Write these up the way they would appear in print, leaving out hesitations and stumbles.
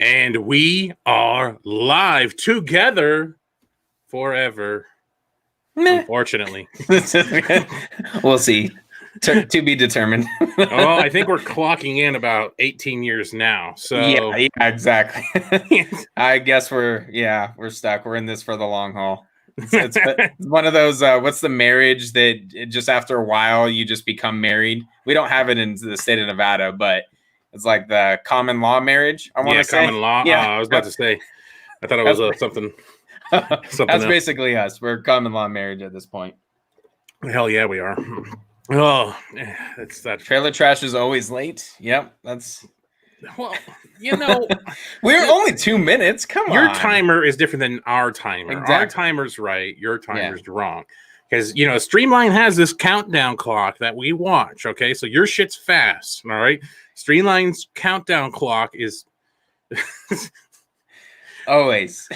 And we are live together forever. Unfortunately. We'll see. To be determined. Well, I think we're clocking in about 18 years now. So yeah, exactly. I guess we're stuck. We're in this for the long haul. It's one of those what's the marriage that just after a while you just become married? We don't have it in the state of Nevada, but it's like the common law marriage. I want to say common law. Yeah, I was about to say. I thought it was something. That's else. Basically us. We're common law marriage at this point. Hell yeah, we are. Oh, it's that trailer trash is always late. Yep, that's. Well, you know, we're only 2 minutes. Come on. Your timer is different than our timer. Exactly. Our timer's right. Your timer's wrong. Because, you know, Streamline has this countdown clock that we watch, okay? So your shit's fast, all right? Streamline's countdown clock is... always.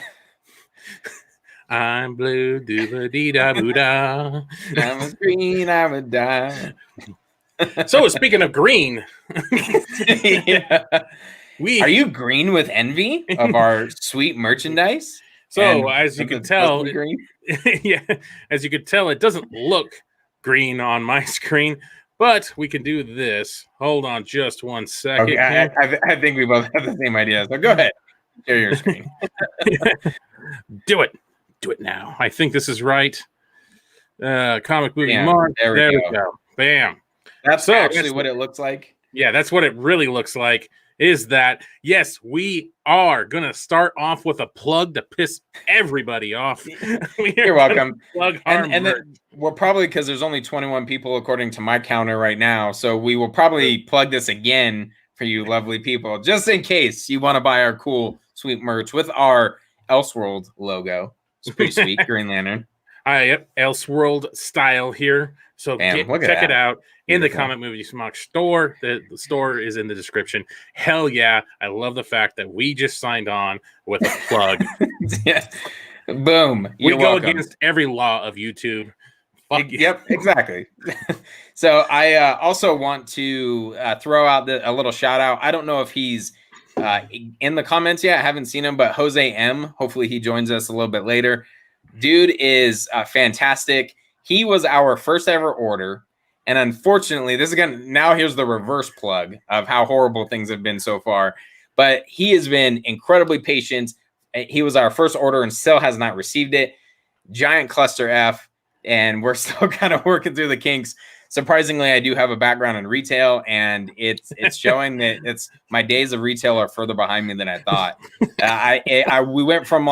I'm blue, doo-ba-dee-da-boo-da. I'm a green, I'm a die. So, speaking of green... Are you green with envy of our sweet merchandise? So, as you can tell... yeah, as you can tell, it doesn't look green on my screen, but we can do this. Hold on just 1 second. Okay, I think we both have the same idea. So go ahead, share your screen. Do it now. I think this is right. Comic movie mark. There we go. Bam. That's actually what it looks like. Yeah, that's what it really looks like. Is that, yes, we are going to start off with a plug to piss everybody off. You're welcome. And then we're probably, because there's only 21 people according to my counter right now, so we will probably plug this again for you lovely people, just in case you want to buy our cool, sweet merch with our Elseworld logo. It's pretty sweet, Green Lantern. Yep, Elseworld style here. So check it out in the Comic Movie Smock store. The store is in the description. Hell yeah. I love the fact that we just signed on with a plug. Yeah. Boom. We go against every law of YouTube. Yep, exactly. So I also want to throw out a little shout out. I don't know if he's in the comments yet. I haven't seen him, but Jose M. Hopefully he joins us a little bit later. Dude is fantastic. He was our first ever order. And unfortunately, now here's the reverse plug of how horrible things have been so far. But he has been incredibly patient. He was our first order and still has not received it. Giant cluster F. And we're still kind of working through the kinks. Surprisingly, I do have a background in retail, and it's showing that my days of retail are further behind me than I thought. We went from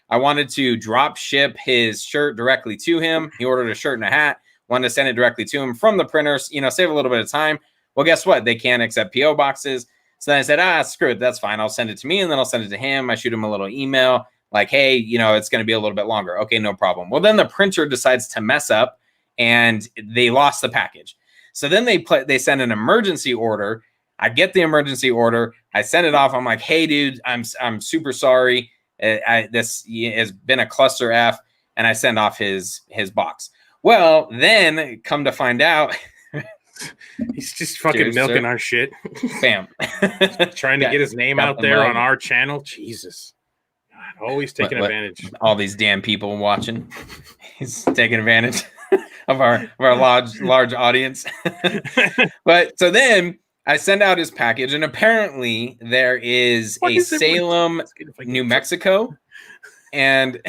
I wanted to drop ship his shirt directly to him. He ordered a shirt and a hat. Wanted to send it directly to him from the printers, save a little bit of time. Well, guess what? They can't accept PO boxes. So then I said, screw it. That's fine. I'll send it to me, and then I'll send it to him. I shoot him a little email like, hey, it's going to be a little bit longer. Okay, no problem. Well, then the printer decides to mess up, and they lost the package. So then they send an emergency order. I get the emergency order. I send it off. I'm like, hey, dude, I'm super sorry. This has been a cluster F, and I send off his box. Well, then come to find out, he's just fucking milking our shit. Bam. Trying to get his name out there on our channel. Jesus. God, always taking advantage. All these damn people watching. He's taking advantage of our large audience. But so then I send out his package, and apparently there is Salem, New Mexico. And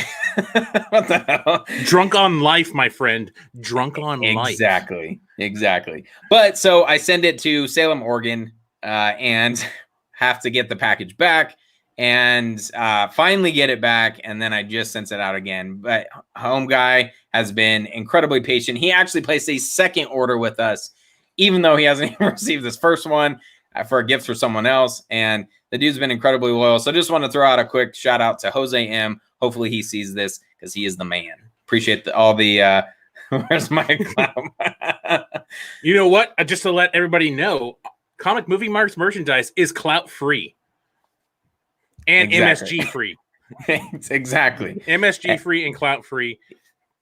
what the hell? Drunk on life, my friend. Drunk on life. Exactly. But so I send it to Salem, Oregon, and have to get the package back and finally get it back. And then I just sent it out again. But home guy has been incredibly patient. He actually placed a second order with us, even though he hasn't even received this first one for a gift for someone else. And the dude's been incredibly loyal. So I just want to throw out a quick shout out to Jose M. Hopefully he sees this because he is the man. Appreciate all the where's my clout? You know what? Just to let everybody know, Comic Movie Marks merchandise is clout free and MSG free. Exactly. MSG free and clout free.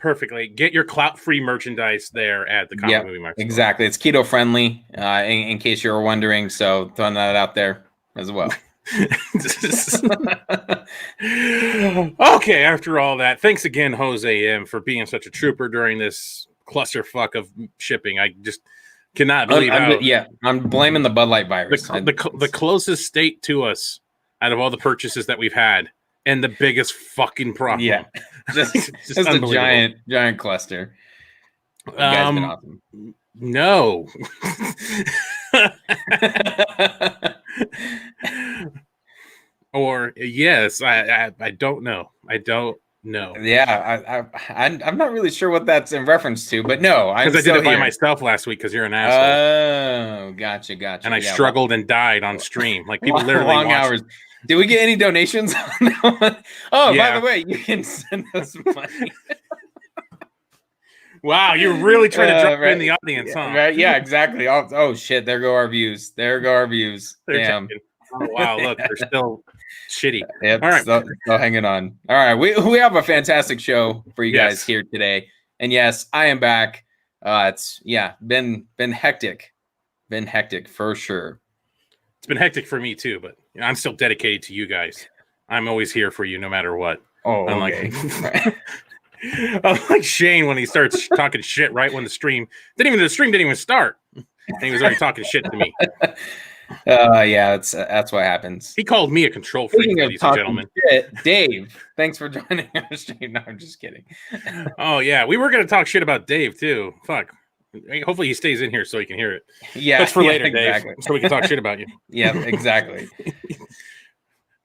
Perfectly. Get your clout free merchandise there at the Comic Movie Marks. Exactly. It's keto friendly, in case you were wondering. So throwing that out there as well. Okay, after all that, thanks again, Jose M, for being such a trooper during this clusterfuck of shipping. I just cannot believe I'm blaming the Bud Light virus. The closest state to us out of all the purchases that we've had, and the biggest fucking problem. Yeah, just a giant cluster. You guys been awesome. No. Or yes, I don't know. I don't know. Yeah, I'm not really sure what that's in reference to, but no, because I did it by myself last week because you're an asshole. Oh, gotcha. And I struggled and died on stream. Like people literally long hours. Did we get any donations on that one? Oh, by the way, you can send us money. Wow, you're really trying to drop in the audience, huh? Right? Yeah, exactly. Oh shit, there go our views. Damn. Oh, wow, look, they're still shitty. Yep, all right, still hanging on. All right, we have a fantastic show for you guys here today, and yes, I am back. It's been hectic, for sure. It's been hectic for me too, but I'm still dedicated to you guys. I'm always here for you, no matter what. Oh, okay. I'm like Shane when he starts talking shit right when the stream didn't even start, and he was already talking shit to me. That's what happens. He called me a control freak, ladies and gentlemen. Shit, Dave, thanks for joining our stream. No, I'm just kidding. Oh yeah, we were gonna talk shit about Dave too. Fuck. Hopefully he stays in here so he can hear it. Yeah, that's for later, exactly. Dave, so we can talk shit about you. Yeah, exactly.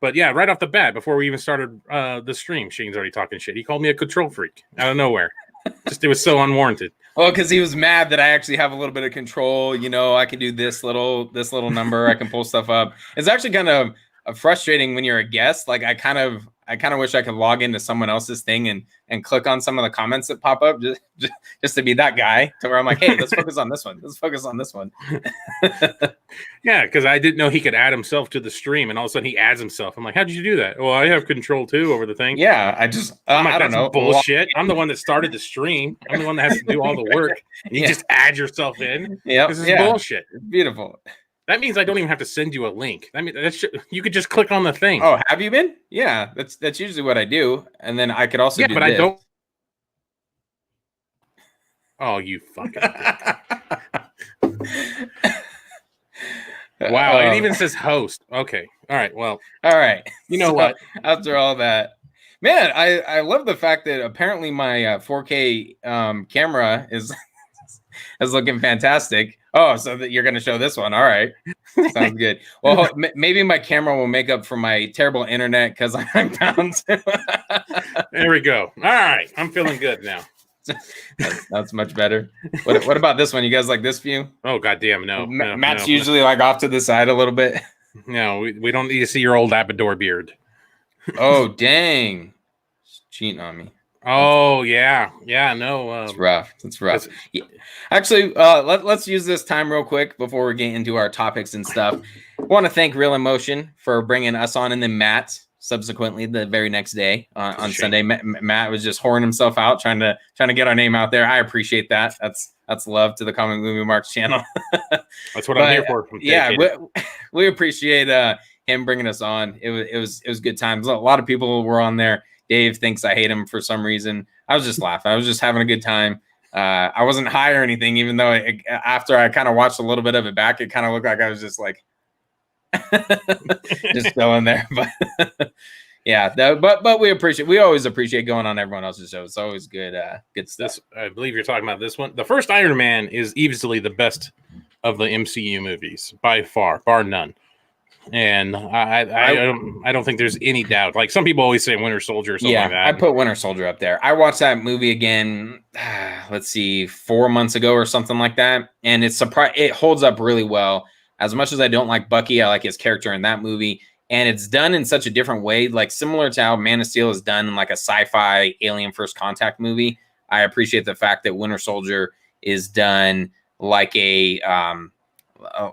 But yeah, right off the bat, before we even started the stream, Shane's already talking shit. He called me a control freak out of nowhere. It was so unwarranted. Well, because he was mad that I actually have a little bit of control. You know, I can do this little number. I can pull stuff up. It's actually kind of frustrating when you're a guest. Like I kind of wish I could log into someone else's thing and click on some of the comments that pop up just to be that guy to where I'm like, hey, let's focus on this one. Let's focus on this one. Yeah, because I didn't know he could add himself to the stream, and all of a sudden he adds himself. I'm like, how did you do that? Well, I have control too over the thing. Yeah, I don't know. Bullshit. I'm the one that started the stream. I'm the one that has to do all the work. You just add yourself in. Yeah, this is bullshit. It's beautiful. That means I don't even have to send you a link. I mean, you could just click on the thing. Oh, have you been? Yeah, that's usually what I do, and then I could also do this. I don't. Oh, you fucking. Wow, it even says host. Okay, all right. Well, all right. You know what? After all that, man, I love the fact that apparently my 4K camera is looking fantastic. Oh, so that you're going to show this one. All right. Sounds good. Well, maybe my camera will make up for my terrible internet because I'm down to. There we go. All right. I'm feeling good now. That's much better. What about this one? You guys like this view? Oh, goddamn. No. Matt's usually like off to the side a little bit. No, we don't need to see your old Labrador beard. Oh, dang. She's cheating on me. Oh yeah, no, it's rough. Yeah. Actually, let's use this time real quick before we get into our topics and stuff. I want to thank Real Emotion for bringing us on, and then Matt subsequently the very next day on Sunday. Matt was just whoring himself out trying to get our name out there. I appreciate that. That's love to the Comic Movie Marks channel. That's what I'm here for. Yeah, we appreciate him bringing us on. It was good times. A lot of people were on there. Dave thinks I hate him for some reason. I was just laughing. I was just having a good time. I wasn't high or anything, even though after I kind of watched a little bit of it back, it kind of looked like I was just like, just going there. But yeah, but we always appreciate going on everyone else's show. It's always good stuff. I believe you're talking about this one. The first Iron Man is easily the best of the MCU movies by far, bar none. And I don't think there's any doubt. Like some people always say Winter Soldier or something like that. I put Winter Soldier up there. I watched that movie again, let's see, 4 months ago or something like that. And it holds up really well. As much as I don't like Bucky, I like his character in that movie. And it's done in such a different way, like similar to how Man of Steel is done in like a sci-fi alien first contact movie. I appreciate the fact that Winter Soldier is done like a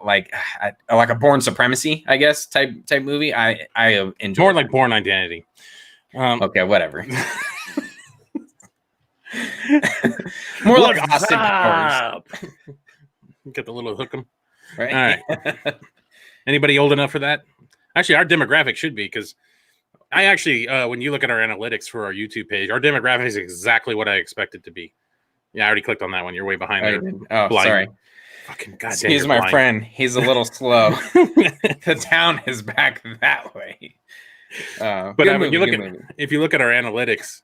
like a Born Supremacy, I guess, type movie. I enjoy more like Born Identity. Okay, whatever. More like Austin Powers. Get the little hook 'em. Right. All right. Anybody old enough for that? Actually, our demographic should be, because I actually, when you look at our analytics for our YouTube page, our demographic is exactly what I expect it to be. Yeah, I already clicked on that one. You're way behind there. Oh, sorry. Fucking goddamn. Excuse my friend. He's a little slow. The town is back that way. But if you look at our analytics.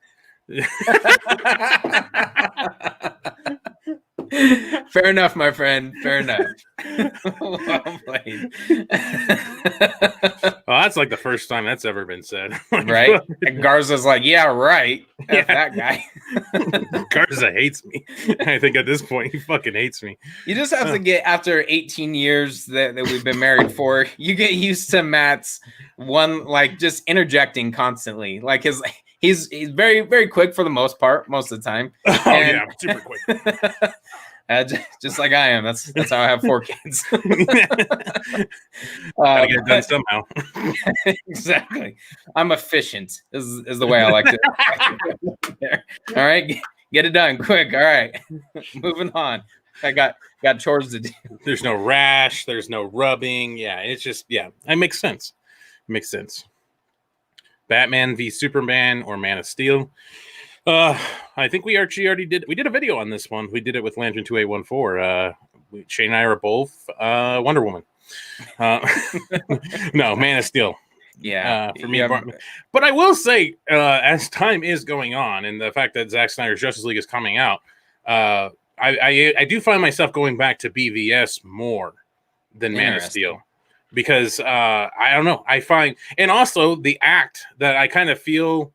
Fair enough, my friend. Fair enough. Well played. Well, that's like the first time that's ever been said. Right? And Garza's like, yeah, right. F that guy. Garza hates me. I think at this point, he fucking hates me. You just have to get, after 18 years that we've been married for, you get used to Matt's just interjecting constantly. Like he's very, very quick for the most part, most of the time. Yeah, super quick. Just like I am. That's how I have 4 kids. Gotta get it done somehow. Exactly. I'm efficient is the way I like to. All right, get it done quick. All right, moving on. I got chores to do. There's no rash. There's no rubbing. Yeah, it's just it makes sense. Makes sense. Batman v Superman or Man of Steel. I think we already did a video on this one. We did it with Lantern 2814. Shane and I are both Wonder Woman. No, Man of Steel. Yeah, for me. But I will say, as time is going on, and the fact that Zack Snyder's Justice League is coming out, I do find myself going back to BVS more than Man of Steel. Because I don't know. I find, and also the act that I kind of feel,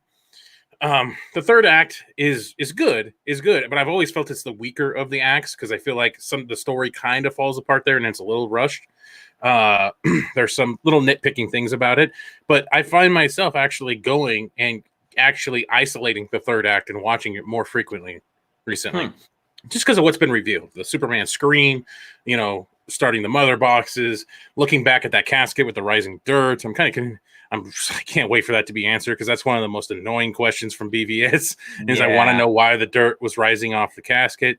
the third act is good, but I've always felt it's the weaker of the acts, because I feel like the story kind of falls apart there, and it's a little rushed. There's some little nitpicking things about it, but I find myself actually going and actually isolating the third act and watching it more frequently recently, just because of what's been revealed. The Superman scream, starting the mother boxes, looking back at that casket with the rising dirt. I can't wait for that to be answered, because that's one of the most annoying questions from BVS. I want to know why the dirt was rising off the casket,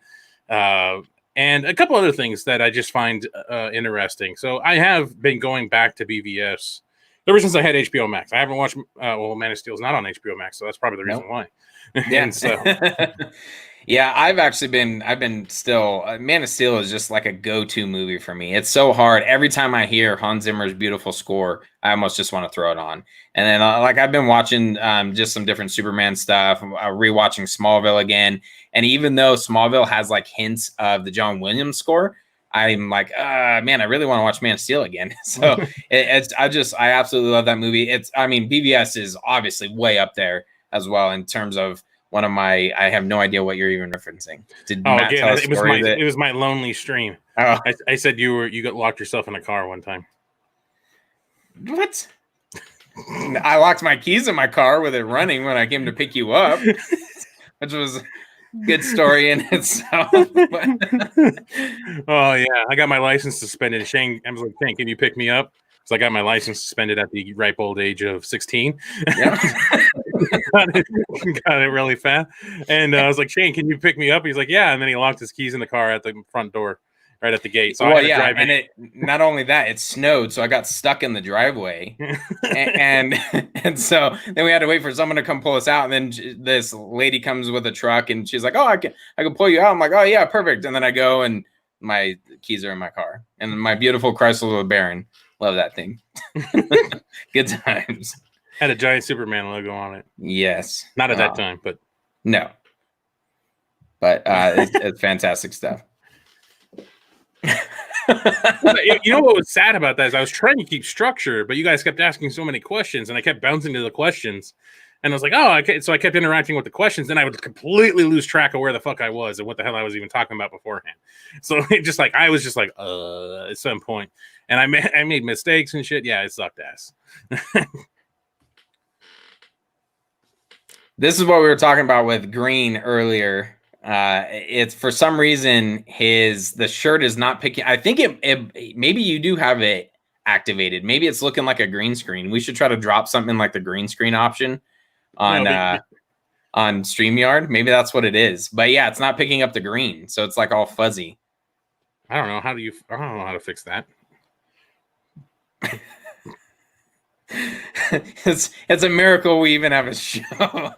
and a couple other things that I just find interesting. So I have been going back to BVS ever since I had HBO Max. I haven't watched. Man of Steel is not on HBO Max, so that's probably the reason why. Yeah. And so. Yeah, I've been still, Man of Steel is just like a go-to movie for me. It's so hard. Every time I hear Hans Zimmer's beautiful score, I almost just want to throw it on. And then I've been watching just some different Superman stuff, rewatching Smallville again. And even though Smallville has like hints of the John Williams score, I'm like, man, I really want to watch Man of Steel again. So I absolutely love that movie. BVS is obviously way up there as well in terms of one of my, I have no idea what you're even referencing. Did Matt tell us it was my lonely stream. Oh. I said you got locked yourself in a car one time. What? I locked my keys in my car with it running when I came to pick you up, which was a good story in itself. Oh yeah, I got my license suspended. Shane, I was like, "Shane, can you pick me up?" So I got my license suspended at the ripe old age of 16. Yeah. got it really fast. And I was like, "Shane, can you pick me up?" He's like, "Yeah." And then he locked his keys in the car at the front door, right at the gate. So I had to drive in. And not only that, it snowed, so I got stuck in the driveway. and so then we had to wait for someone to come pull us out. And then this lady comes with a truck, and she's like, "Oh, I can pull you out." I'm like, "Oh yeah, perfect." And then I go, and my keys are in my car, and my beautiful Chrysler LeBaron. Love that thing. Good times. Had a giant Superman logo on it. Yes. Not at that time, but. No. But it's fantastic stuff. You know what was sad about that is I was trying to keep structure, but you guys kept asking so many questions, and I kept bouncing to the questions. And I was like, so I kept interacting with the questions, then I would completely lose track of where the fuck I was and what the hell I was even talking about beforehand. So I was just like, at some point. And I made mistakes and shit. Yeah, it sucked ass. This is what we were talking about with Green earlier. It's for some reason the shirt is not picking. I think it maybe you do have it activated. Maybe it's looking like a green screen. We should try to drop something like the green screen option on StreamYard. Maybe that's what it is. But yeah, it's not picking up the green, so it's like all fuzzy. I don't know how to fix that. it's a miracle we even have a show. I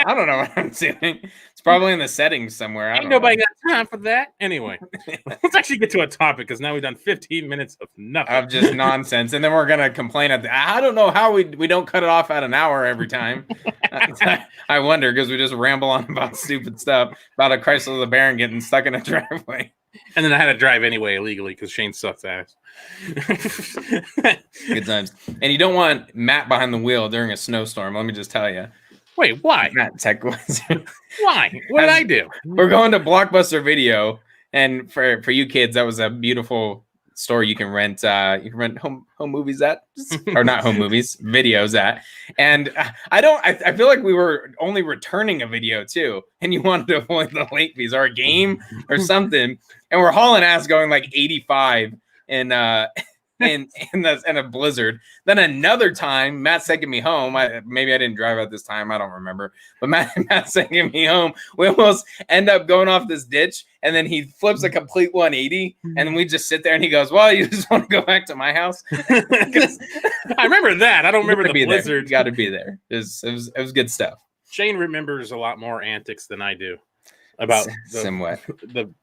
don't know what I'm doing. It's probably in the settings somewhere. Ain't nobody got time for that. Anyway, let's actually get to a topic because now we've done 15 minutes of nothing. Of just nonsense. And then we're going to complain I don't know how we don't cut it off at an hour every time. I wonder, because we just ramble on about stupid stuff, about a Chrysler LeBaron getting stuck in a driveway. And then I had to drive anyway illegally because Shane sucks ass. Good times. And you don't want Matt behind the wheel during a snowstorm. Let me just tell you. Wait, why? Matt Tech Wizard. Why? What did I do? We're going to Blockbuster Video, and for you kids, that was a beautiful store you can rent. You can rent home movies at, or not home movies, videos at. And I feel like we were only returning a video too, and you wanted to avoid the late fees or a game or something, and we're hauling ass going like 85 in a blizzard. Then another time, Matt's taking me home. Maybe I didn't drive out this time. I don't remember. But Matt's taking me home. We almost end up going off this ditch, and then he flips a complete 180, and we just sit there, and he goes, "Well, you just want to go back to my house?" I remember that. I don't remember the blizzard. You got to be there. It was good stuff. Shane remembers a lot more antics than I do. About somewhat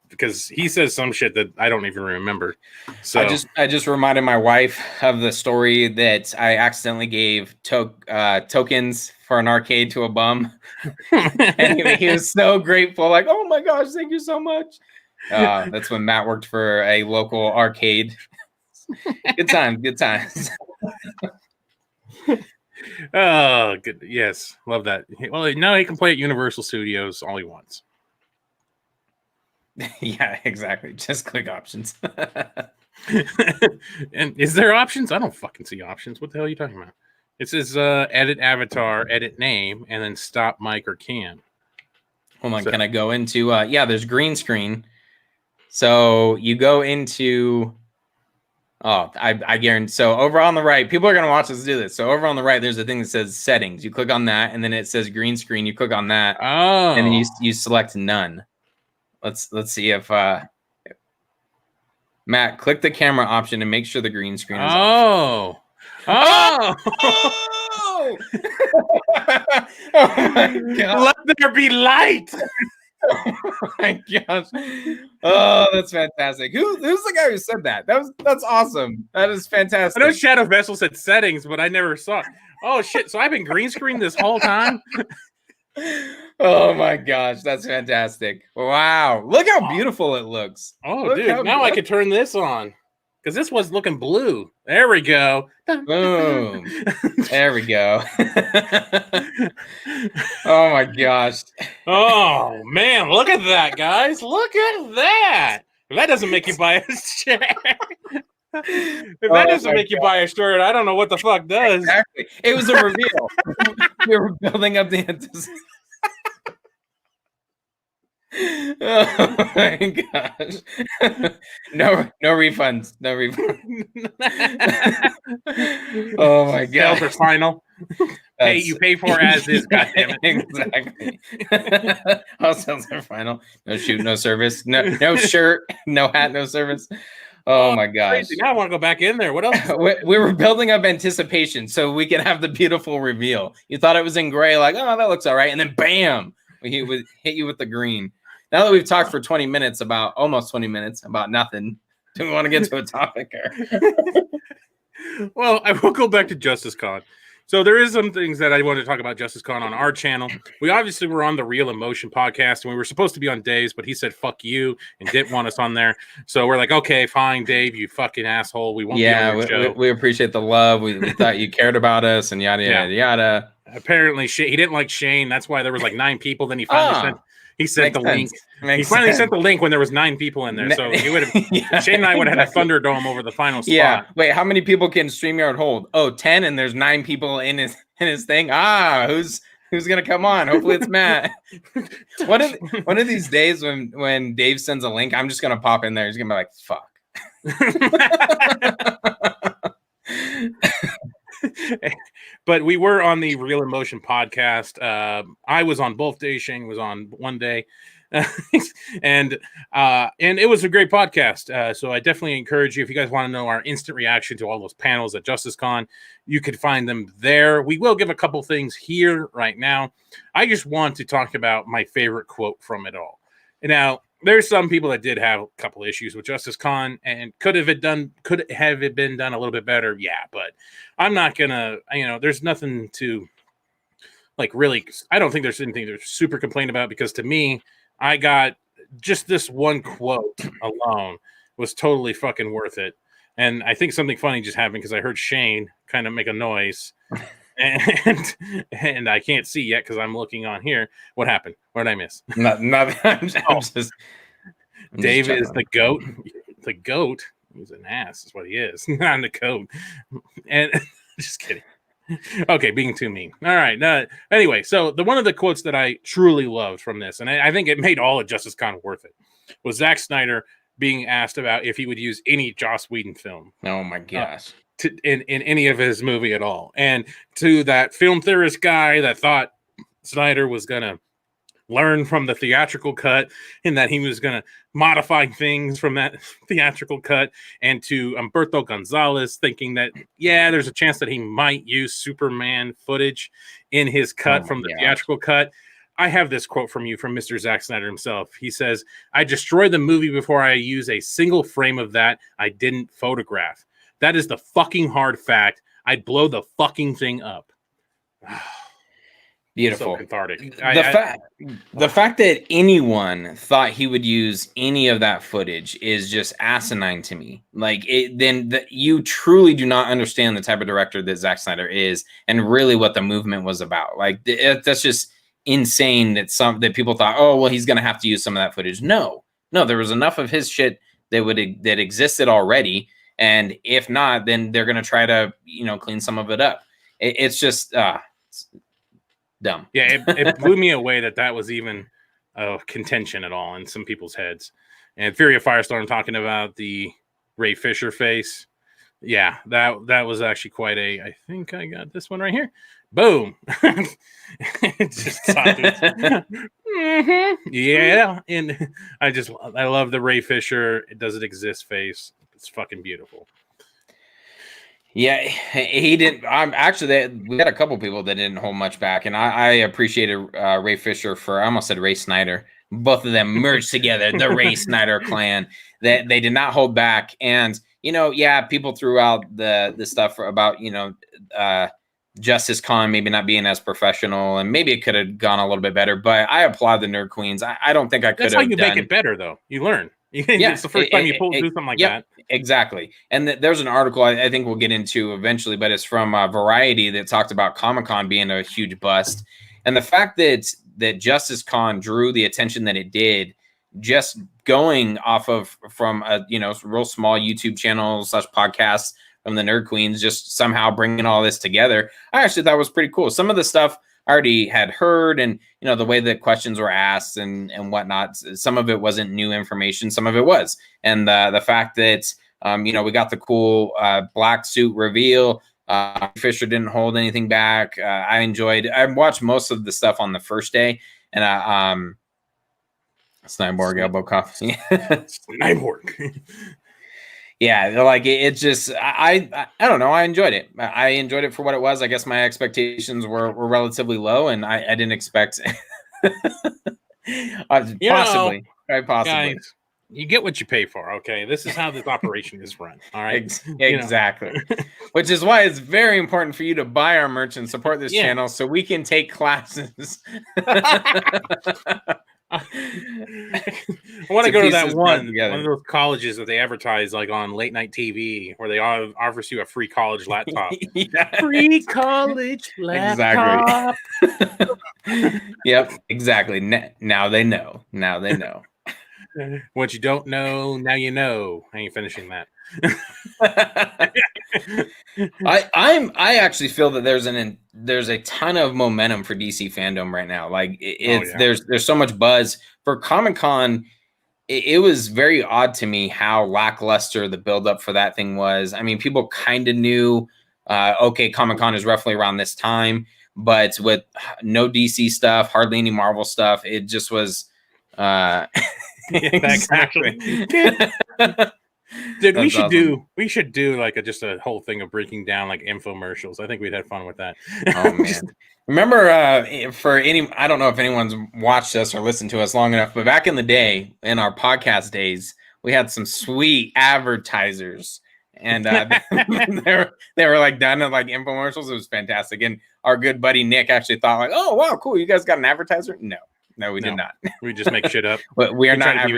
because he says some shit that I don't even remember. So I just reminded my wife of the story that I accidentally gave tokens for an arcade to a bum, and he was so grateful, like, "Oh my gosh, thank you so much." That's when Matt worked for a local arcade. Good times. Oh, good. Yes, love that. Well, now he can play at Universal Studios all he wants. Yeah, exactly. Just click options. And is there options? I don't fucking see options. What the hell are you talking about? It says edit avatar, edit name, and then stop mic or cam. Hold on, can I go into there's green screen. So you go into I guarantee. So over on the right, people are gonna watch us do this. So over on the right, there's a thing that says settings. You click on that, and then it says green screen. You click on that, and then you select none. Let's see if Matt, click the camera option and make sure the green screen is off. Oh my God. Let there be light. Oh my gosh. Oh, that's fantastic. Who's the guy who said that? That's awesome. That is fantastic. I know Shadow Vessel said settings, but I never saw it. Oh shit. So I've been green screened this whole time. Oh my gosh, that's fantastic. Wow, look how beautiful it looks. Oh, dude, now I could turn this on because this was looking blue. There we go. Boom. There we go. Oh my gosh. Oh man, look at that, guys. Look at that. If that doesn't make you buy a shirt, make you buy a shirt, I don't know what the fuck does. Exactly. It was a reveal. We were building up the anticipation. Oh my gosh. No refunds. No refunds. Oh my god. Sales are final. Hey, you pay for as is, goddammit. Exactly. All sales are final. No shoot, no service. No shirt, no hat, no service. Oh my gosh. Crazy. Now I want to go back in there. What else? We were building up anticipation so we could have the beautiful reveal. You thought it was in gray, like, oh, that looks all right. And then bam, we hit you with the green. Now that we've talked for almost 20 minutes about nothing, do we want to get to a topic here? Well, I will go back to JusticeCon. So there is some things that I want to talk about JusticeCon on our channel. We obviously were on the Real Emotion podcast, and we were supposed to be on Dave's, but he said, fuck you, and didn't want us on there. So we're like, okay, fine, Dave, you fucking asshole. We won't be on your show. We appreciate the love. We thought you cared about us, and yada, yada, yada. Apparently, he didn't like Shane. That's why there was like 9 people. Then he finally sent the link. He finally sent the link when there was 9 people in there. So he would have Shane and I would have had a Thunderdome over the final spot. Yeah. Wait, how many people can StreamYard hold? Oh, 10, and there's 9 people in his thing. Who's gonna come on? Hopefully it's Matt. One of these days when Dave sends a link, I'm just gonna pop in there. He's gonna be like, fuck. But we were on the Real Emotion podcast. I was on both days. Shane was on one day. and it was a great podcast. So I definitely encourage you, if you guys want to know our instant reaction to all those panels at JusticeCon, you could find them there. We will give a couple things here right now. I just want to talk about my favorite quote from it all. Now, there's some people that did have a couple issues with JusticeCon and could have it been done a little bit better? Yeah, but I'm not gonna, there's nothing to really, I don't think there's anything to super complain about, because to me, I got just this one quote alone was totally fucking worth it. And I think something funny just happened because I heard Shane kind of make a noise. And I can't see yet because I'm looking on here. What happened? What did I miss? Nothing. Dave is the goat. The goat. He's an ass, is what he is. Not the goat. And just kidding. Okay, being too mean. All right. Anyway, so one of the quotes that I truly loved from this, and I think it made all of JusticeCon worth it, was Zack Snyder being asked about if he would use any Joss Whedon film. Oh my gosh. In any of his movie at all. And to that film theorist guy that thought Snyder was going to learn from the theatrical cut and that he was going to modify things from that theatrical cut, and to Humberto Gonzalez thinking that, yeah, there's a chance that he might use Superman footage in his cut from the theatrical cut. I have this quote from you from Mr. Zack Snyder himself. He says, "I destroy the movie before I use a single frame of that I didn't photograph. That is the fucking hard fact. I'd blow the fucking thing up." Beautiful. So cathartic. The fact that anyone thought he would use any of that footage is just asinine to me. You truly do not understand the type of director that Zack Snyder is, and really what the movement was about. That's just insane that people thought, oh, well, he's going to have to use some of that footage. No, there was enough of his shit that existed already. And if not, then they're going to try to, clean some of it up. It's just it's dumb. Yeah, it blew me away that was even a contention at all in some people's heads. And Fury of Firestorm talking about the Ray Fisher face. Yeah, that was actually quite I think I got this one right here. Boom. Just mm-hmm. Yeah. And I love the Ray Fisher Does It Exist face. It's fucking beautiful. Yeah, he didn't. We got a couple people that didn't hold much back, and I appreciated Ray Fisher I almost said Ray Snyder. Both of them merged together, the Ray Snyder clan. That they did not hold back, and people threw out the stuff about JusticeCon maybe not being as professional, and maybe it could have gone a little bit better. But I applaud the Nerd Queens. I don't think I could have. That's how you make it better, though. You learn. Yeah, it's the first time you do something like that. Exactly. And there's an article I think we'll get into eventually, but it's from Variety that talked about Comic-Con being a huge bust. And the fact that JusticeCon drew the attention that it did, just going from a real small YouTube channel / podcast from the Nerd Queens, just somehow bringing all this together, I actually thought was pretty cool. Some of the stuff I already had heard, and the way that questions were asked and whatnot. Some of it wasn't new information, some of it was. And the fact that we got the cool black suit reveal. Fisher didn't hold anything back. I watched most of the stuff on the first day, and Cyborg elbow coffee. Cyborg. Yeah, it's just I don't know. I enjoyed it. I enjoyed it for what it was. I guess my expectations were relatively low, and I didn't expect possibly. Guys, you get what you pay for. Okay, this is how this operation is run. All right, exactly. Which is why it's very important for you to buy our merch and support this channel so we can take classes. I want to go to that one of those colleges that they advertise on late night TV, where they offers you a free college laptop. Free college laptop. Exactly. Yep, exactly. Now they know. What you don't know, now you know. I ain't finishing that. I actually feel that there's a ton of momentum for DC Fandom right now. There's so much buzz for Comic-Con. It was very odd to me how lackluster the buildup for that thing was. I mean, people kind of knew, Comic-Con is roughly around this time, but with no DC stuff, hardly any Marvel stuff, it just was Exactly. Dude, we should do like just a whole thing of breaking down like infomercials. I think we'd have fun with that. Oh man. Remember, for I don't know if anyone's watched us or listened to us long enough, but back in the day, in our podcast days, we had some sweet advertisers, and they were like done in like infomercials. It was fantastic, and our good buddy Nick actually thought like, "Oh wow, cool! You guys got an advertiser?" No, we did not. We just make shit up. But we are not.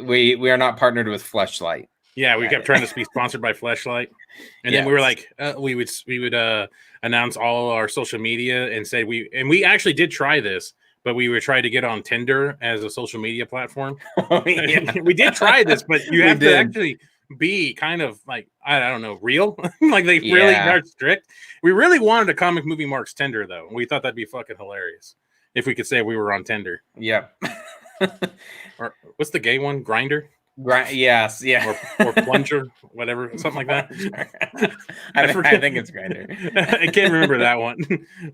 We are not partnered with Fleshlight. Yeah, we kept trying to be sponsored by Fleshlight, and then we were like, we would announce all our social media and say we actually did try this, but we were trying to get on Tinder as a social media platform. We did try this, but you have to actually be kind of like I don't know, real. Like they really are strict. We really wanted a Comic Movie Marks Tinder though. We thought that'd be fucking hilarious if we could say we were on Tinder. Yep. Or what's the gay one? Grinder? Yes, yeah. Or plunger, whatever, something like that. I think it's Grinder. I can't remember that one.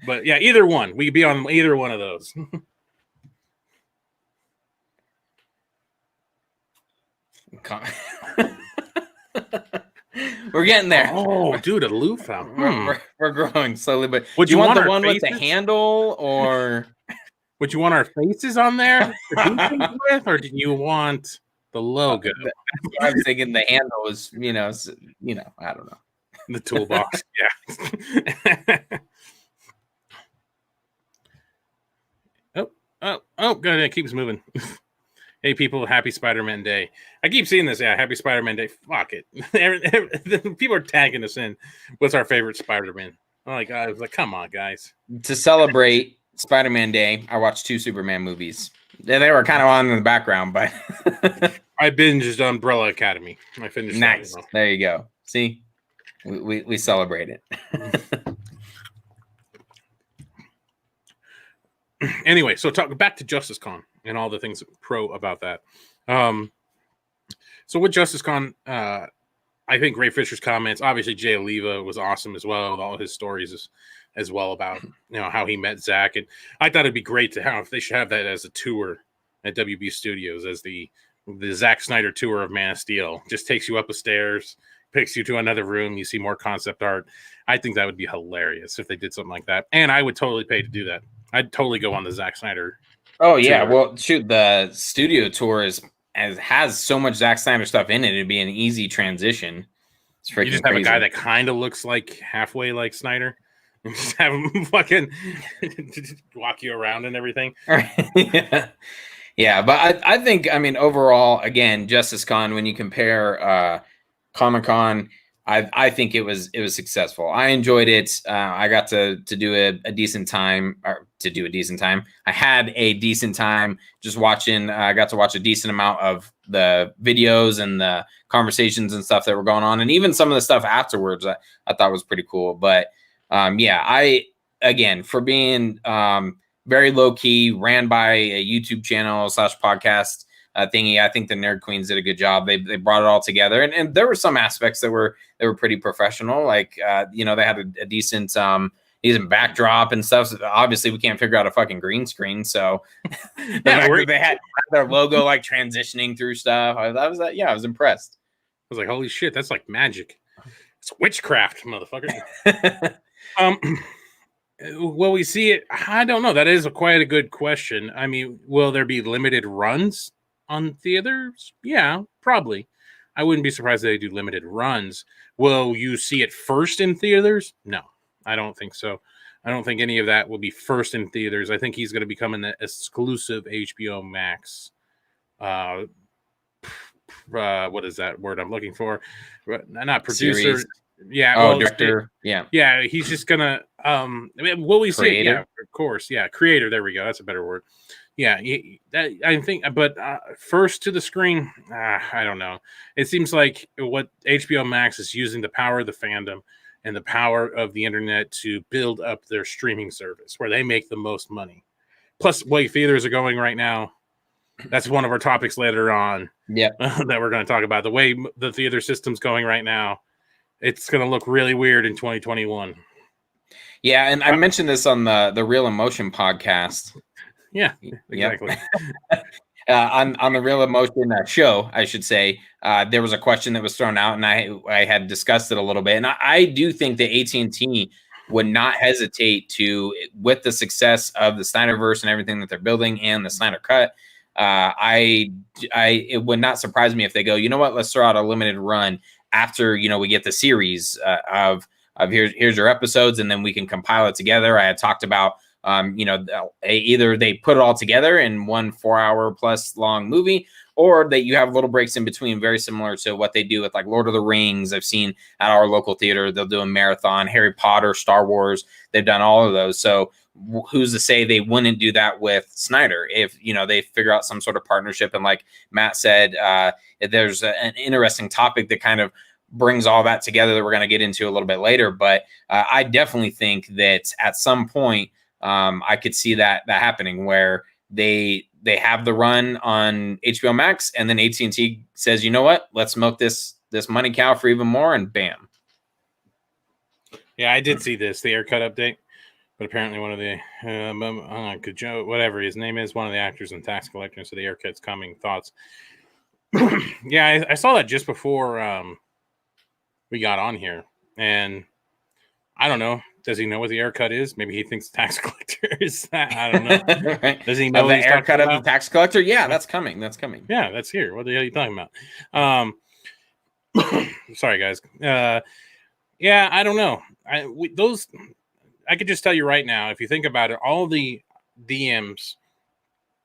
But yeah, either one. We could be on either one of those. We're getting there. Oh, dude, a loofah. We're growing slowly, but would you want the one with the handle or... Would you want our faces on there or did you want the logo? I was thinking the handle was, I don't know. The toolbox, yeah. Oh, good. It keeps moving. Hey, people, happy Spider-Man Day. I keep seeing this. Yeah, happy Spider-Man Day. Fuck it. People are tagging us in. What's our favorite Spider-Man? I was like, come on, guys. To celebrate Spider-Man Day, I watched 2 Superman movies. They were kind of on in the background, but I binged Umbrella Academy. I finished. Nice. There you go. See, we celebrate it. Anyway, so talk back to JusticeCon and all the things pro about that. So with JusticeCon, I think Ray Fisher's comments. Obviously, Jay Oliva was awesome as well with all his stories as well about how he met Zack, and I thought it'd be great to have. They should have that as a tour at WB Studios as the Zack Snyder tour of Man of Steel. Just takes you up the stairs, picks you to another room, you see more concept art. I think that would be hilarious if they did something like that, and I would totally pay to do that. I'd totally go on the Zack Snyder. Oh yeah, tour. Well, shoot, the studio tour has so much Zack Snyder stuff in it. It'd be an easy transition. It's freaking you just have crazy. A guy that kind of looks like halfway like Snyder. And just have him fucking walk you around and everything. Yeah, but I think, overall, again, JusticeCon, when you compare Comic-Con, I think it was successful. I enjoyed it. I got to do a decent time, I had a decent time just watching. I got to watch a decent amount of the videos and the conversations and stuff that were going on, and even some of the stuff afterwards I thought was pretty cool. But for being very low key, ran by a YouTube channel / podcast thingy, I think the Nerd Queens did a good job. They brought it all together, and there were some aspects that were pretty professional. Like they had a decent backdrop and stuff. So obviously, we can't figure out a fucking green screen, so they had their logo like transitioning through stuff. I was impressed. I was like, holy shit, that's like magic. It's witchcraft, motherfucker. Will we see it? I don't know. That is quite a good question. I mean, will there be limited runs on theaters? Yeah, probably. I wouldn't be surprised if they do limited runs. Will you see it first in theaters? No, I don't think so. I don't think any of that will be first in theaters. I think he's going to become an exclusive HBO Max. What is that word I'm looking for? Not producer. Series. Yeah. Oh, director. Yeah. He's just gonna. Will we see? Yeah, of course. Yeah, creator. There we go. That's a better word. Yeah, I think. But first to the screen, I don't know. It seems like what HBO Max is using the power of the fandom and the power of the internet to build up their streaming service, where they make the most money. Plus, way theaters are going right now. That's one of our topics later on. Yeah, that we're going to talk about the way the theater system's going right now. It's going to look really weird in 2021. Yeah, and I mentioned this on the Real Emotion podcast. Yeah, exactly. Yep. On the Real Emotion show, I should say, there was a question that was thrown out, and I had discussed it a little bit, and I do think that AT&T would not hesitate to, with the success of the Snyderverse and everything that they're building and the Snyder Cut, it would not surprise me if they go, you know what, let's throw out a limited run after we get the series of here's your episodes, and then we can compile it together. I had talked about either they put it all together in one 4-hour plus long movie, or that you have little breaks in between, very similar to what they do with like Lord of the Rings. I've seen at our local theater, they'll do a marathon, Harry Potter, Star Wars. They've done all of those. So who's to say they wouldn't do that with Snyder if, they figure out some sort of partnership. And like Matt said, there's an interesting topic that kind of brings all that together that we're going to get into a little bit later. But I definitely think that at some point, I could see that happening where they have the run on HBO Max, and then AT&T says, you know what, let's milk this money cow for even more, and bam. Yeah, I did see the haircut update, but apparently one of the whatever his name is, one of the actors in Tax Collector, so the haircut's coming. Thoughts? Yeah, I saw that just before we got on here, and I don't know. Does he know what the haircut is? Maybe he thinks tax collector is that. I don't know. Right. Does he know the haircut of the tax collector? Yeah, that's coming. That's coming. Yeah, that's here. What the hell are you talking about? Sorry, guys. Yeah, I don't know. I could just tell you right now, if you think about it, all the DMs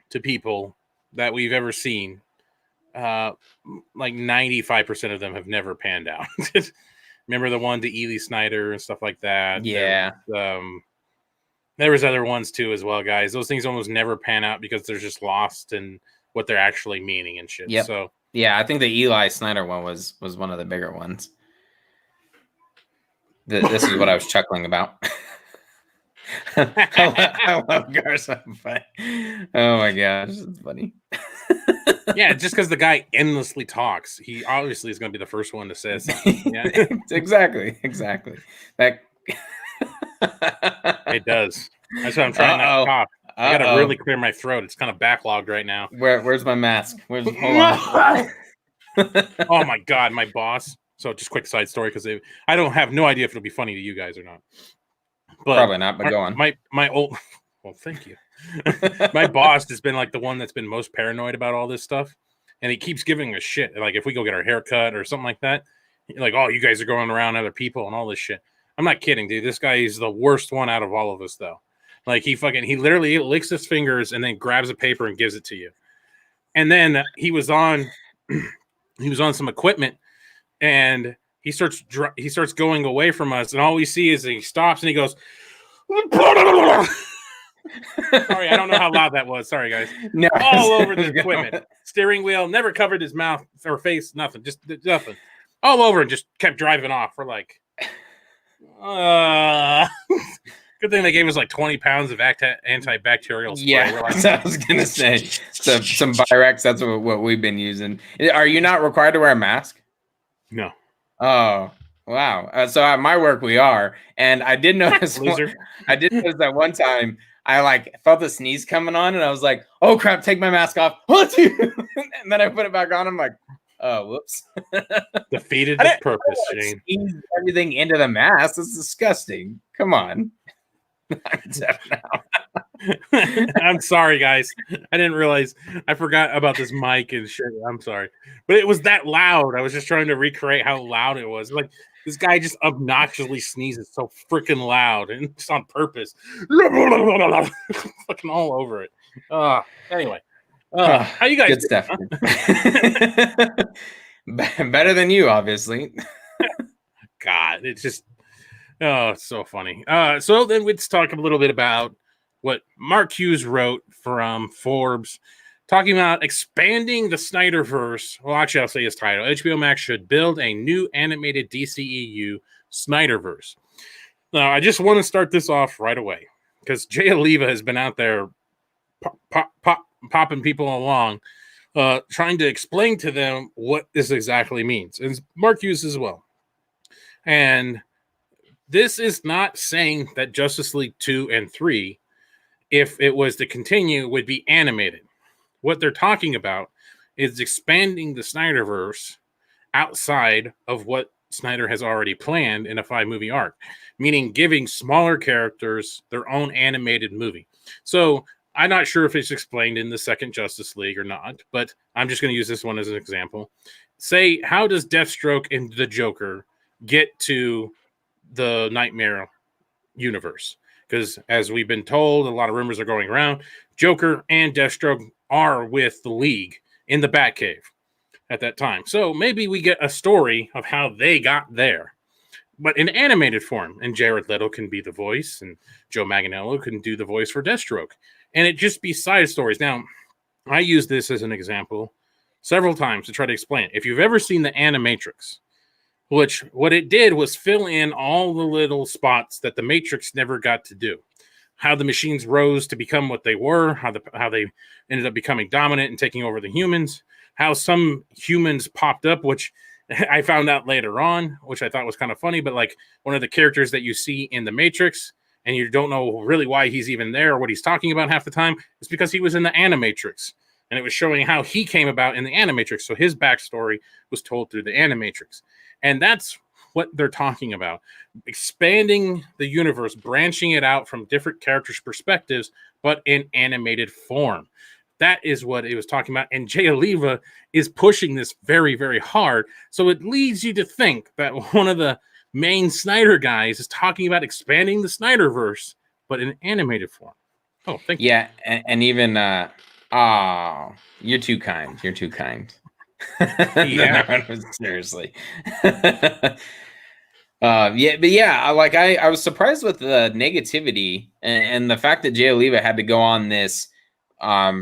to people that we've ever seen, like 95% of them have never panned out. Remember the one to Ely Snyder and stuff like that? Yeah. There was other ones too as well, guys. Those things almost never pan out because they're just lost in what they're actually meaning and shit. Yep. So yeah, I think the Eli Snyder one was one of the bigger ones. This is what I was chuckling about. I love Garza, but oh my gosh, it's funny. Yeah, just because the guy endlessly talks, he obviously is going to be the first one to say something. Yeah. exactly. That it does. That's what I'm trying not to cough. I got to really clear my throat. It's kind of backlogged right now. Where's my mask? Hold on. Oh my god, my boss. So just quick side story, because I don't have no idea if it'll be funny to you guys or not. But probably not. But go on. My old. Well, thank you. My boss has been like the one that's been most paranoid about all this stuff, and he keeps giving us shit. Like if we go get our hair cut or something like that, like, oh, you guys are going around other people and all this shit. I'm not kidding, dude. This guy is the worst one out of all of us, though. Like he literally licks his fingers and then grabs a paper and gives it to you. And then he was on some equipment, and he starts going away from us, and all we see is he stops and he goes. Sorry, I don't know how loud that was. Sorry, guys. No, all over the equipment. Steering wheel, never covered his mouth or face, nothing. Just nothing. All over, and just kept driving off. We're like, good thing they gave us like 20 pounds of antibacterial spray. Yeah, like, I was going to say. Some Virex, that's what we've been using. Are you not required to wear a mask? No. Oh, wow. So at my work, we are. And I did notice that one time, I like felt a sneeze coming on, and I was like, "Oh crap! Take my mask off!" And then I put it back on. I'm like, "Oh, whoops!" Defeated its purpose, Shane. Squeeze everything into the mask. It's disgusting. Come on. I'm deaf now. I'm sorry, guys. I didn't realize. I forgot about this mic and shit. I'm sorry, but it was that loud. I was just trying to recreate how loud it was. Like. This guy just obnoxiously sneezes so freaking loud and just on purpose. Fucking all over it. Anyway. How you guys good stuff. Better than you, obviously. God, it's just it's so funny. So then let's talk a little bit about what Mark Hughes wrote from Forbes, talking about expanding the Snyderverse. Well, actually, I'll say his title. HBO Max should build a new animated DCEU Snyderverse. Now, I just want to start this off right away, because Jay Oliva has been out there popping people along, trying to explain to them what this exactly means. And Mark Hughes as well. And this is not saying that Justice League 2 and 3 if it was to continue, would be animated. What they're talking about is expanding the Snyderverse outside of what Snyder has already planned in a 5-movie arc, meaning giving smaller characters their own animated movie. So I'm not sure if it's explained in the second Justice League or not, but I'm just going to use this one as an example. Say, how does Deathstroke and the Joker get to the Nightmare universe? Because as we've been told, a lot of rumors are going around, Joker and Deathstroke are with the League in the Batcave at that time. So maybe we get a story of how they got there, but in animated form. And Jared Leto can be the voice, and Joe Manganiello can do the voice for Deathstroke. And it just be side stories. Now, I use this as an example several times to try to explain it. If you've ever seen the Animatrix, which what it did was fill in all the little spots that the Matrix never got to do. How the machines rose to become what they were, how they ended up becoming dominant and taking over the humans, how some humans popped up, which I found out later on, which I thought was kind of funny, but like one of the characters that you see in the Matrix, and you don't know really why he's even there or what he's talking about half the time, is because he was in the Animatrix. And it was showing how he came about in the Animatrix. So his backstory was told through the Animatrix. And that's what they're talking about. Expanding the universe, branching it out from different characters' perspectives, but in animated form. That is what it was talking about. And Jay Oliva is pushing this very, very hard. So it leads you to think that one of the main Snyder guys is talking about expanding the Snyderverse, but in animated form. Oh, thank you. Yeah, and even you're too kind. You're too kind. Yeah. No, seriously. Yeah, but yeah, I was surprised with the negativity and the fact that Jay Oliva had to go on this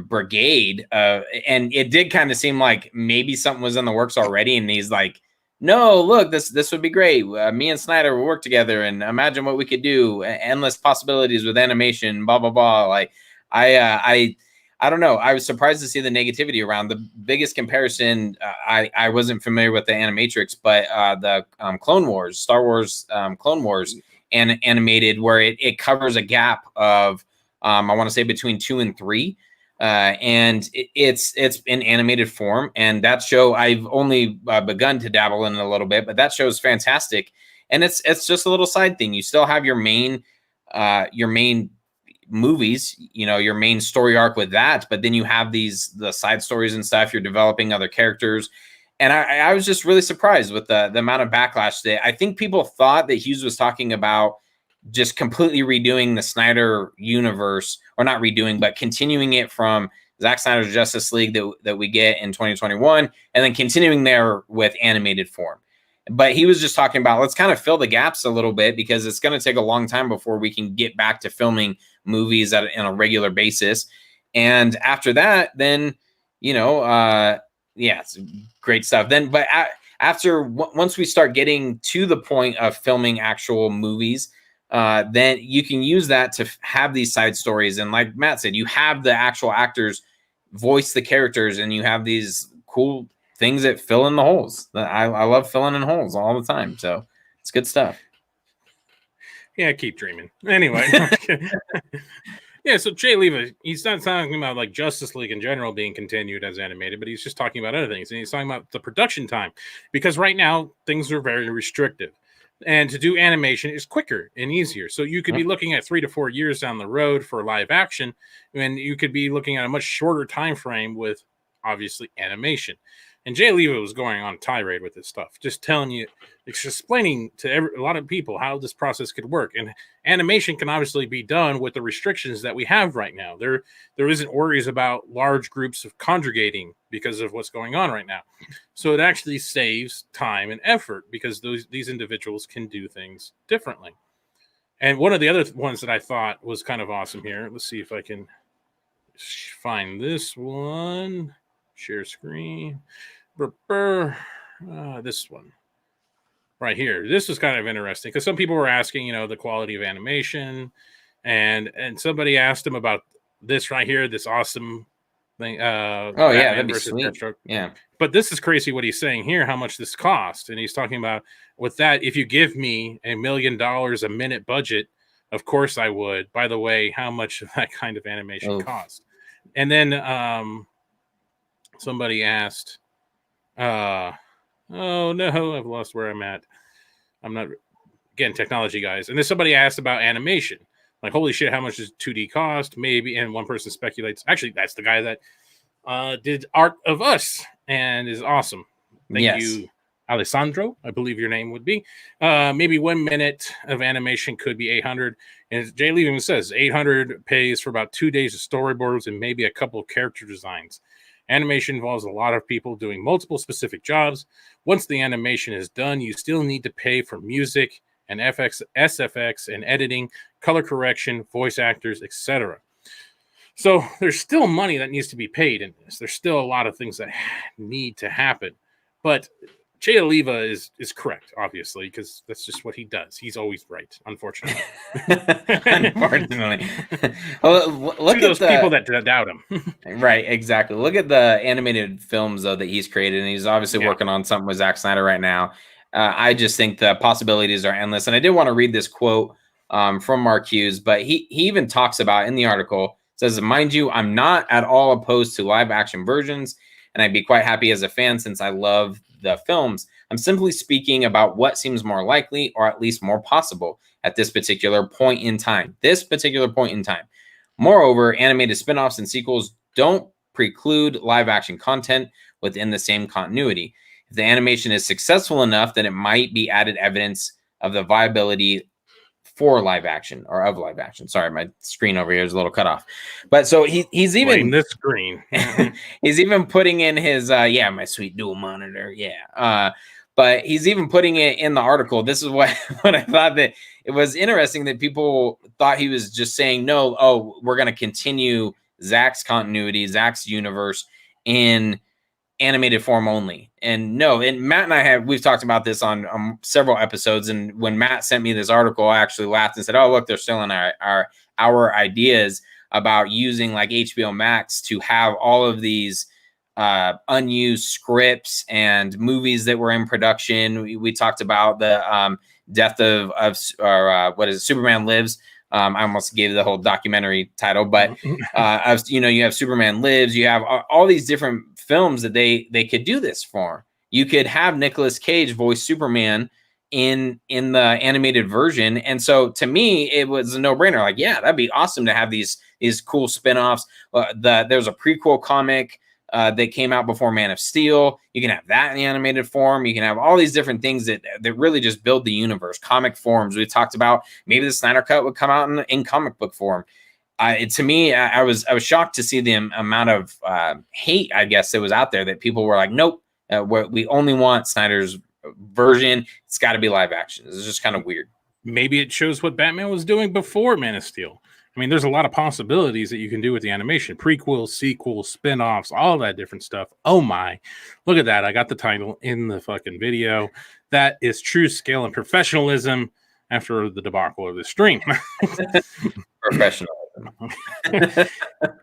brigade, and it did kind of seem like maybe something was in the works already, and he's like, no, look, this would be great. Me and Snyder will work together, and imagine what we could do. Endless possibilities with animation, blah blah blah. Like I don't know. I was surprised to see the negativity around. The biggest comparison, I wasn't familiar with the Animatrix, but the Clone Wars, Star Wars Clone Wars animated, where it covers a gap of I want to say between 2 and 3. And it's in animated form, and that show I've only begun to dabble in a little bit, but that show is fantastic, and it's just a little side thing. You still have your main movies, your main story arc with that, but then you have the side stories and stuff. You're developing other characters, and I was just really surprised with the amount of backlash that I think people thought that Hughes was talking about just completely redoing the Snyder universe, or not redoing, but continuing it from Zack Snyder's Justice League that we get in 2021, and then continuing there with animated form. But he was just talking about, let's kind of fill the gaps a little bit, because it's going to take a long time before we can get back to filming movies on a regular basis. And after that, then, it's great stuff. Then, but once we start getting to the point of filming actual movies, then you can use that to have these side stories. And like Matt said, you have the actual actors voice the characters, and you have these cool things that fill in the holes. I love filling in holes all the time. So it's good stuff. Yeah, keep dreaming. Anyway. Yeah, so Jay Oliva, he's not talking about like Justice League in general being continued as animated, but he's just talking about other things. And he's talking about the production time, because right now things are very restrictive. And to do animation is quicker and easier. So you could be looking at 3 to 4 years down the road for live action, and you could be looking at a much shorter time frame with obviously animation. And Jay Oliva was going on a tirade with this stuff, just telling you, explaining to a lot of people how this process could work. And animation can obviously be done with the restrictions that we have right now. There isn't worries about large groups of congregating because of what's going on right now. So it actually saves time and effort, because these individuals can do things differently. And one of the other ones that I thought was kind of awesome here, let's see if I can find this one. Share screen. This one right here. This was kind of interesting, because some people were asking, the quality of animation, and somebody asked him about this right here, this awesome thing. That'd be sweet. Deathstroke. Yeah, but this is crazy what he's saying here, how much this cost. And he's talking about, with that, if you give me $1 million a minute budget Of course I would. By the way, how much of that kind of animation cost? And then somebody asked, oh no, I've lost where I'm at. I'm not, again, technology guys. And then somebody asked about animation. Like, holy shit, how much does 2D cost? Maybe. And one person speculates. Actually, that's the guy that did Art of Us and is awesome. Thank you, Alessandro, I believe your name would be. Maybe 1 minute of animation could be 800. And as Jay Levin says, 800 pays for about 2 days of storyboards and maybe a couple of character designs. Animation involves a lot of people doing multiple specific jobs. Once the animation is done, you still need to pay for music and SFX and editing, color correction, voice actors, etc. So there's still money that needs to be paid in this. There's still a lot of things that need to happen. But Jay Oliva is correct, obviously, because that's just what he does. He's always right, unfortunately. Unfortunately. Well, look at those people that doubt him. Right, exactly. Look at the animated films, though, that he's created. And he's obviously working on something with Zack Snyder right now. I just think the possibilities are endless. And I did want to read this quote from Mark Hughes, but he even talks about in the article, says, mind you, I'm not at all opposed to live action versions, and I'd be quite happy as a fan since I love the films. I'm simply speaking about what seems more likely or at least more possible at this particular point in time. Moreover, animated spin-offs and sequels don't preclude live action content within the same continuity. If the animation is successful enough, then it might be added evidence of the viability for live action or of live action. Sorry, my screen over here is a little cut off. But so he's even blame this screen. He's even putting in his my sweet dual monitor. But he's even putting it in the article. This is what I thought, that it was interesting that people thought he was just saying, no, we're going to continue Zack's continuity, Zack's universe in animated form only. And no, and Matt and I we've talked about this on several episodes. And when Matt sent me this article, I actually laughed and said, oh, look, they're still in our ideas about using like HBO Max to have all of these unused scripts and movies that were in production. We talked about the death of what is it, Superman Lives. I almost gave the whole documentary title, but you have Superman Lives. You have all these different films that they could do this for. You could have Nicolas Cage voice Superman in the animated version, and so to me, it was a no-brainer. Like, yeah, that'd be awesome to have these cool spin-offs. There's a prequel comic that came out before Man of Steel. You can have that in the animated form. You can have all these different things that really just build the universe. Comic forms. We talked about maybe the Snyder Cut would come out in comic book form. To me, I was shocked to see the amount of hate, I guess, that was out there, that people were like, nope, we only want Snyder's version. It's got to be live action. It's just kind of weird. Maybe it shows what Batman was doing before Man of Steel. I mean, there's a lot of possibilities that you can do with the animation. Prequels, sequels, spin-offs, all that different stuff. Oh my. Look at that. I got the title in the fucking video. That is true scale and professionalism after the debacle of the stream. Professionalism.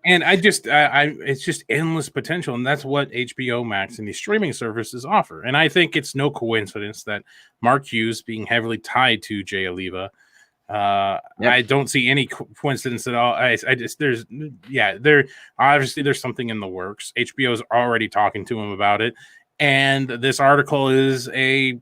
And it's just endless potential. And that's what HBO Max and these streaming services offer. And I think it's no coincidence that Mark Hughes, being heavily tied to Jay Oliva, I don't see any coincidence at all. There's something in the works. HBO is already talking to him about it, and this article is a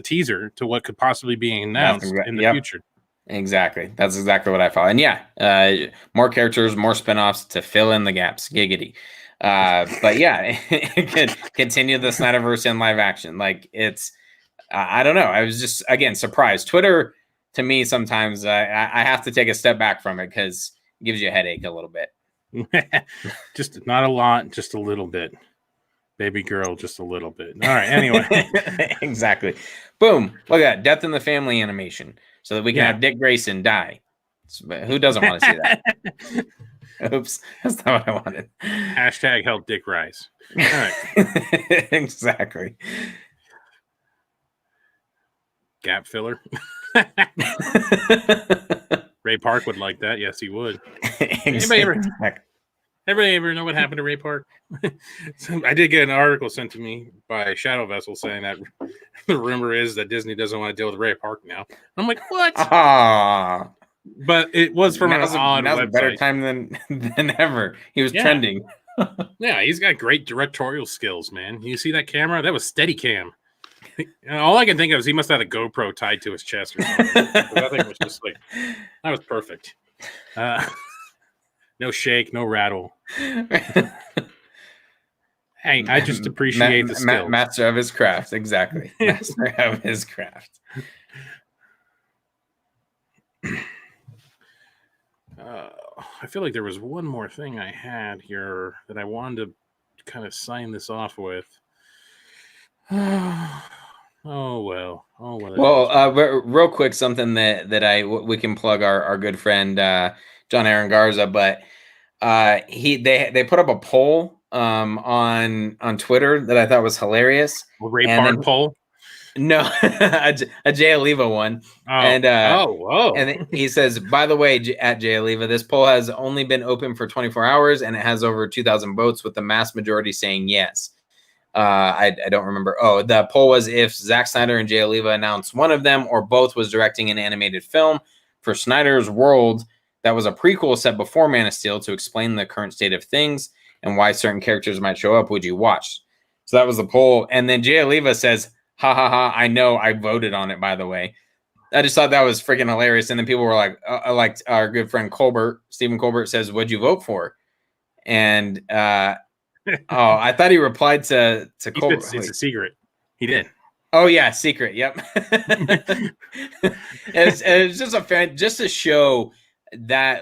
teaser to what could possibly be announced in the future. Exactly. That's exactly what I thought. And more characters, more spinoffs to fill in the gaps. Giggity. But yeah, it could continue the Snyderverse in live action. Like, it's, I don't know. I was just, again, surprised. Twitter, to me, sometimes I have to take a step back from it because it gives you a headache a little bit. Just not a lot, just a little bit. Baby girl, just a little bit. All right, anyway. Exactly. Boom. Look at that. Death in the Family animation so that we can have Dick Grayson die. Who doesn't want to see that? Oops. That's not what I wanted. # help Dick rise. All right. Exactly. Gap filler. Ray Park would like that. Yes, he would. Exactly. Everybody ever know what happened to Ray Park? So I did get an article sent to me by Shadow Vessel saying that the rumor is that Disney doesn't want to deal with Ray Park now. I'm like, what? But it was from an odd website. A better time than ever. He was trending. Yeah, he's got great directorial skills, man. You see that camera? That was Steadicam. All I can think of is he must have had a GoPro tied to his chest or something. I think it was just like, that was perfect. No shake, no rattle. Hey, I just appreciate the skill. Master of his craft, exactly. Master of his craft. I feel like there was one more thing I had here that I wanted to kind of sign this off with. Oh well. Well, real quick, something that we can plug our good friend John Aaron Garza, but they put up a poll on Twitter that I thought was hilarious. A Ray Park poll? No, a Jay Oliva one. And and he says, by the way, at Jay Oliva, this poll has only been open for 24 hours and it has over 2,000 votes, with the mass majority saying yes. I don't remember. Oh, the poll was if Zack Snyder and Jay Oliva announced one of them or both was directing an animated film for Snyder's World that was a prequel set before Man of Steel to explain the current state of things and why certain characters might show up, would you watch? So that was the poll. And then Jay Oliva says, ha ha ha, I know, I voted on it, by the way. I just thought that was freaking hilarious. And then people were like our good friend Stephen Colbert says, what'd you vote for? And I thought he replied to Colbert. It's a secret. He did. Oh yeah, secret. Yep. it's just a fan, just to show that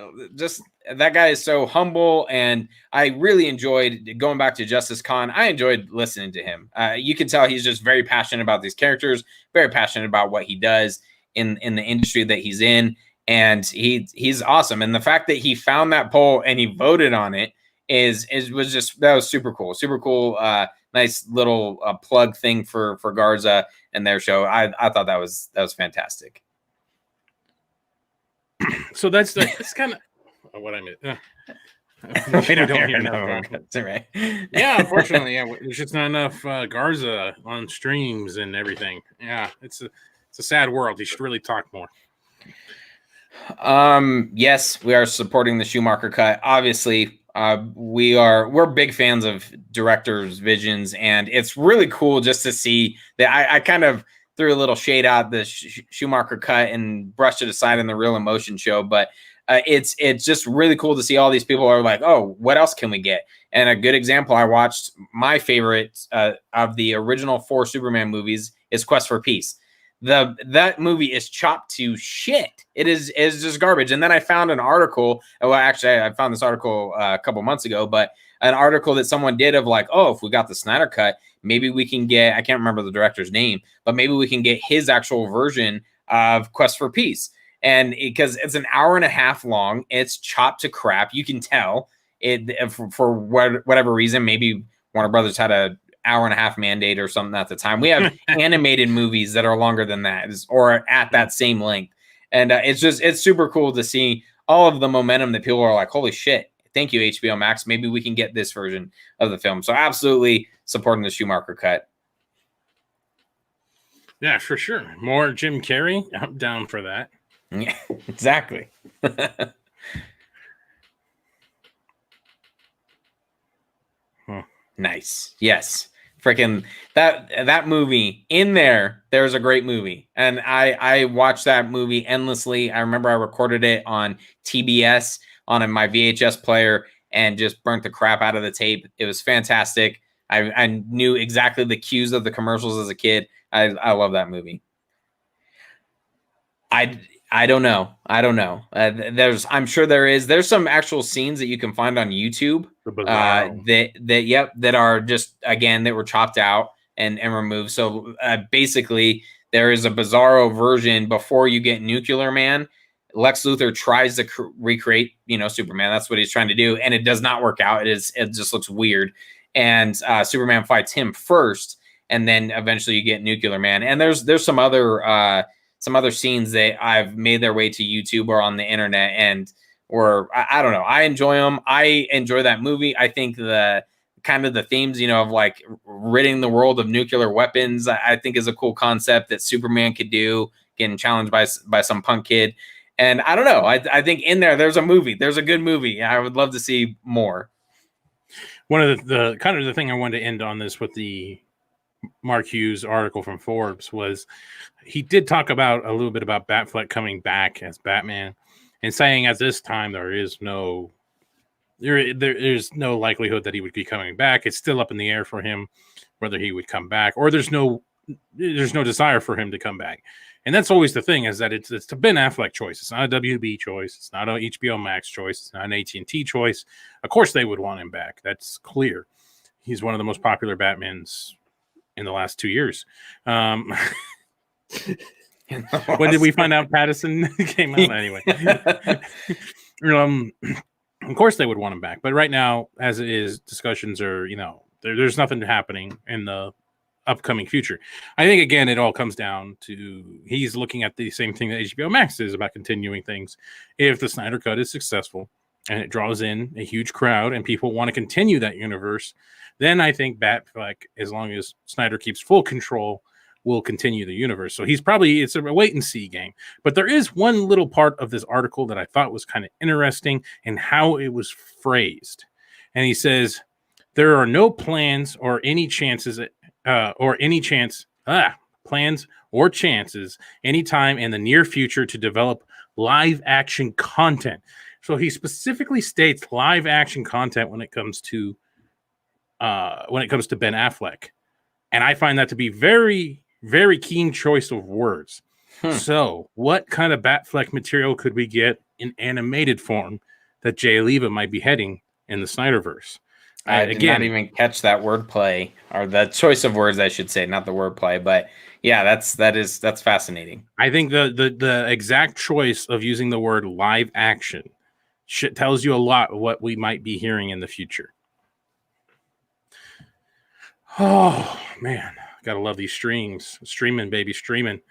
that guy is so humble, and I really enjoyed going back to JusticeCon. I enjoyed listening to him. You can tell he's just very passionate about these characters, very passionate about what he does in the industry that he's in, and he's awesome. And the fact that he found that poll and he voted on it was super cool. Super cool. Nice little plug thing for Garza and their show. I thought that was fantastic. So that's kind of what I meant. We don't hear enough. That's right. Yeah, unfortunately, there's just not enough Garza on streams and everything. Yeah, it's a sad world. He should really talk more. Yes, we are supporting the Schumacher cut. Obviously, we're big fans of directors' visions, and it's really cool just to see that. I kind of threw a little shade out the Schumacher cut and brushed it aside in the Real Emotion show, but it's just really cool to see all these people are like, oh, what else can we get? And a good example, I watched my favorite of the original 4 Superman movies is Quest for Peace. That movie is chopped to shit. It is just garbage. And then I found an article. Well, actually, I found this article a couple months ago, but an article that someone did of like, oh, if we got the Snyder cut, maybe we can get, I can't remember the director's name, but maybe we can get his actual version of Quest for Peace. And because it's an hour and a half long, it's chopped to crap. You can tell it for whatever reason. Maybe Warner Brothers had a hour and a half mandate or something at the time. We have animated movies that are longer than that, or at that same length. And it's super cool to see all of the momentum that people are like, holy shit, thank you, HBO Max. Maybe we can get this version of the film. So absolutely supporting the Schumacher cut. Yeah, for sure. More Jim Carrey. I'm down for that. Yeah, exactly. Nice. Yes. Freaking that movie in there's a great movie. And I watched that movie endlessly. I remember I recorded it on TBS on my VHS player and just burnt the crap out of the tape. It was fantastic. I knew exactly the cues of the commercials as a kid. I love that movie. I don't know. I'm sure there's some actual scenes that you can find on YouTube that are just, again, that were chopped out and removed. So basically there is a Bizarro version before you get Nuclear Man. Lex Luthor tries to recreate, Superman. That's what he's trying to do. And it does not work out. It just looks weird. And Superman fights him first. And then eventually you get Nuclear Man. And there's some other scenes that I've made their way to YouTube or on the internet, and or I don't know. I enjoy them. I enjoy that movie. I think the kind of the themes, of like ridding the world of nuclear weapons, I think is a cool concept that Superman could do, getting challenged by some punk kid. And I don't know. I think in there's a movie. There's a good movie. I would love to see more. One of the kind of the thing I wanted to end on this with the Mark Hughes article from Forbes was he did talk about a little bit about Batfleck coming back as Batman and saying at this time there's no likelihood that he would be coming back. It's still up in the air for him whether he would come back, or there's no desire for him to come back. And that's always the thing, is that it's a Ben Affleck choice. It's not a WB choice. It's not a HBO Max choice. It's not an AT&T choice. Of course they would want him back. That's clear. He's one of the most popular Batmans in the last 2 years. When did we find out Pattinson came out? Anyway. Of course they would want him back. But right now, as it is, discussions are, there's nothing happening in the upcoming future. I think, again, it all comes down to he's looking at the same thing that HBO Max is about, continuing things. If the Snyder Cut is successful and it draws in a huge crowd and people want to continue that universe, then I think Batfleck, as long as Snyder keeps full control, will continue the universe. So it's a wait and see game. But there is one little part of this article that I thought was kind of interesting in how it was phrased. And he says, there are no plans or any chances plans or chances anytime in the near future to develop live action content. So he specifically states live action content when it comes to Ben Affleck. And I find that to be very, very keen choice of words. So what kind of Batfleck material could we get in animated form that Jay Oliva might be heading in the Snyderverse? I did not even catch that wordplay, or the choice of words, I should say, not the wordplay. But yeah, that's fascinating. I think the exact choice of using the word live action tells you a lot of what we might be hearing in the future. Oh man, gotta love these streaming, baby, streaming.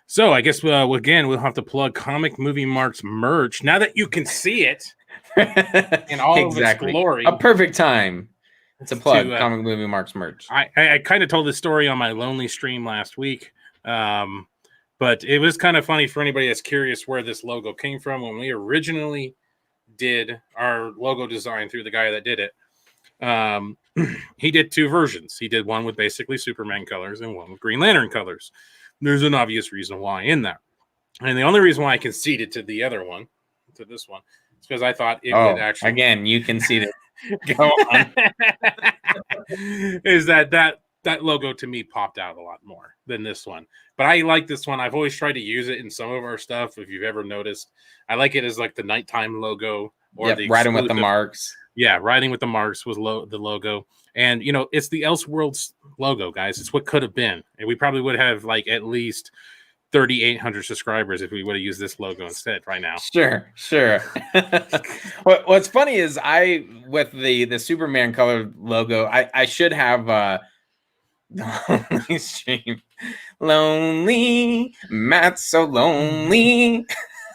So I guess again we'll have to plug Comic Movie Marks merch now that you can see it. In all of its glory. A perfect time to plug Comic Movie Marks merch. I kind of told this story on my lonely stream last week, but it was kind of funny for anybody that's curious where this logo came from. When we originally did our logo design through the guy that did it, he did two versions. He did one with basically Superman colors and one with Green Lantern colors. There's an obvious reason why in that. And the only reason why I conceded to the other one, to this one, because I thought it would actually... Again, you conceded. Go on. Is that logo to me popped out a lot more than this one. But I like this one. I've always tried to use it in some of our stuff, if you've ever noticed. I like it as like the nighttime logo. Or the riding with the marks. Yeah, riding with the marks was the logo. And, it's the Elseworlds logo, guys. It's what could have been. And we probably would have like at least 3,800 subscribers if we would have used this logo instead right now. Sure. What's funny is with the Superman colored logo, I should have lonely stream. Lonely, Matt's so lonely.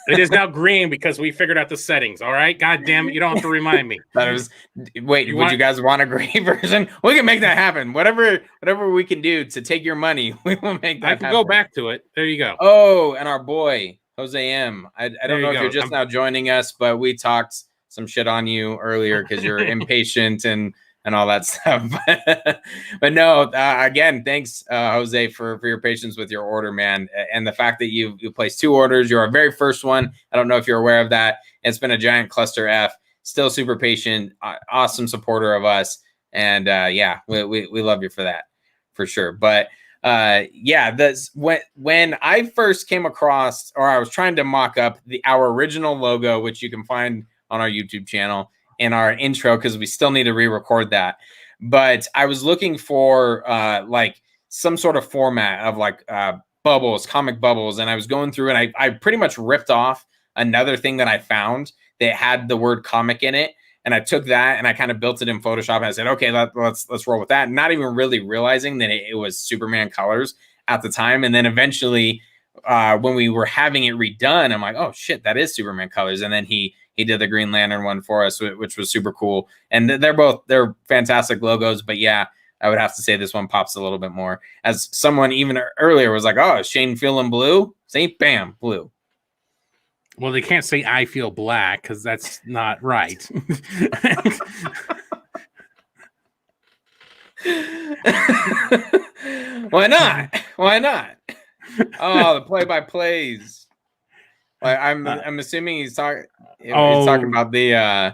It is now green because we figured out the settings. All right, God damn it, you don't have to remind me. Would you guys want a gray version? We can make that happen. Whatever we can do to take your money, we will make that happen. I can go back to it. There you go. Oh, and our boy Jose M. I don't know if you're just now joining us, but we talked some shit on you earlier because you're impatient and all that stuff. But no, again, thanks, Jose, for your patience with your order, man. And the fact that you placed 2 orders. You're our very first one. I don't know if you're aware of that. It's been a giant cluster F. Still super patient, awesome supporter of us. And we love you for that, for sure. But when I first came across, or I was trying to mock up our original logo, which you can find on our YouTube channel, in our intro, because we still need to re-record that. But I was looking for like some sort of format of like bubbles, comic bubbles, and I was going through and I pretty much ripped off another thing that I found that had the word comic in it, and I took that and I kind of built it in Photoshop, and I said, okay, let's roll with that, not even really realizing that it was Superman colors at the time. And then eventually when we were having it redone, I'm like, oh shit, that is Superman colors. And then he he did the Green Lantern one for us, which was super cool. And they're fantastic logos. But yeah, I would have to say this one pops a little bit more. As someone even earlier was like, "Oh, is Shane feeling blue?" Say, bam, blue. Well, they can't say I feel black because that's not right. Why not? Why not? Oh, the play-by-plays. I'm assuming he's talking about the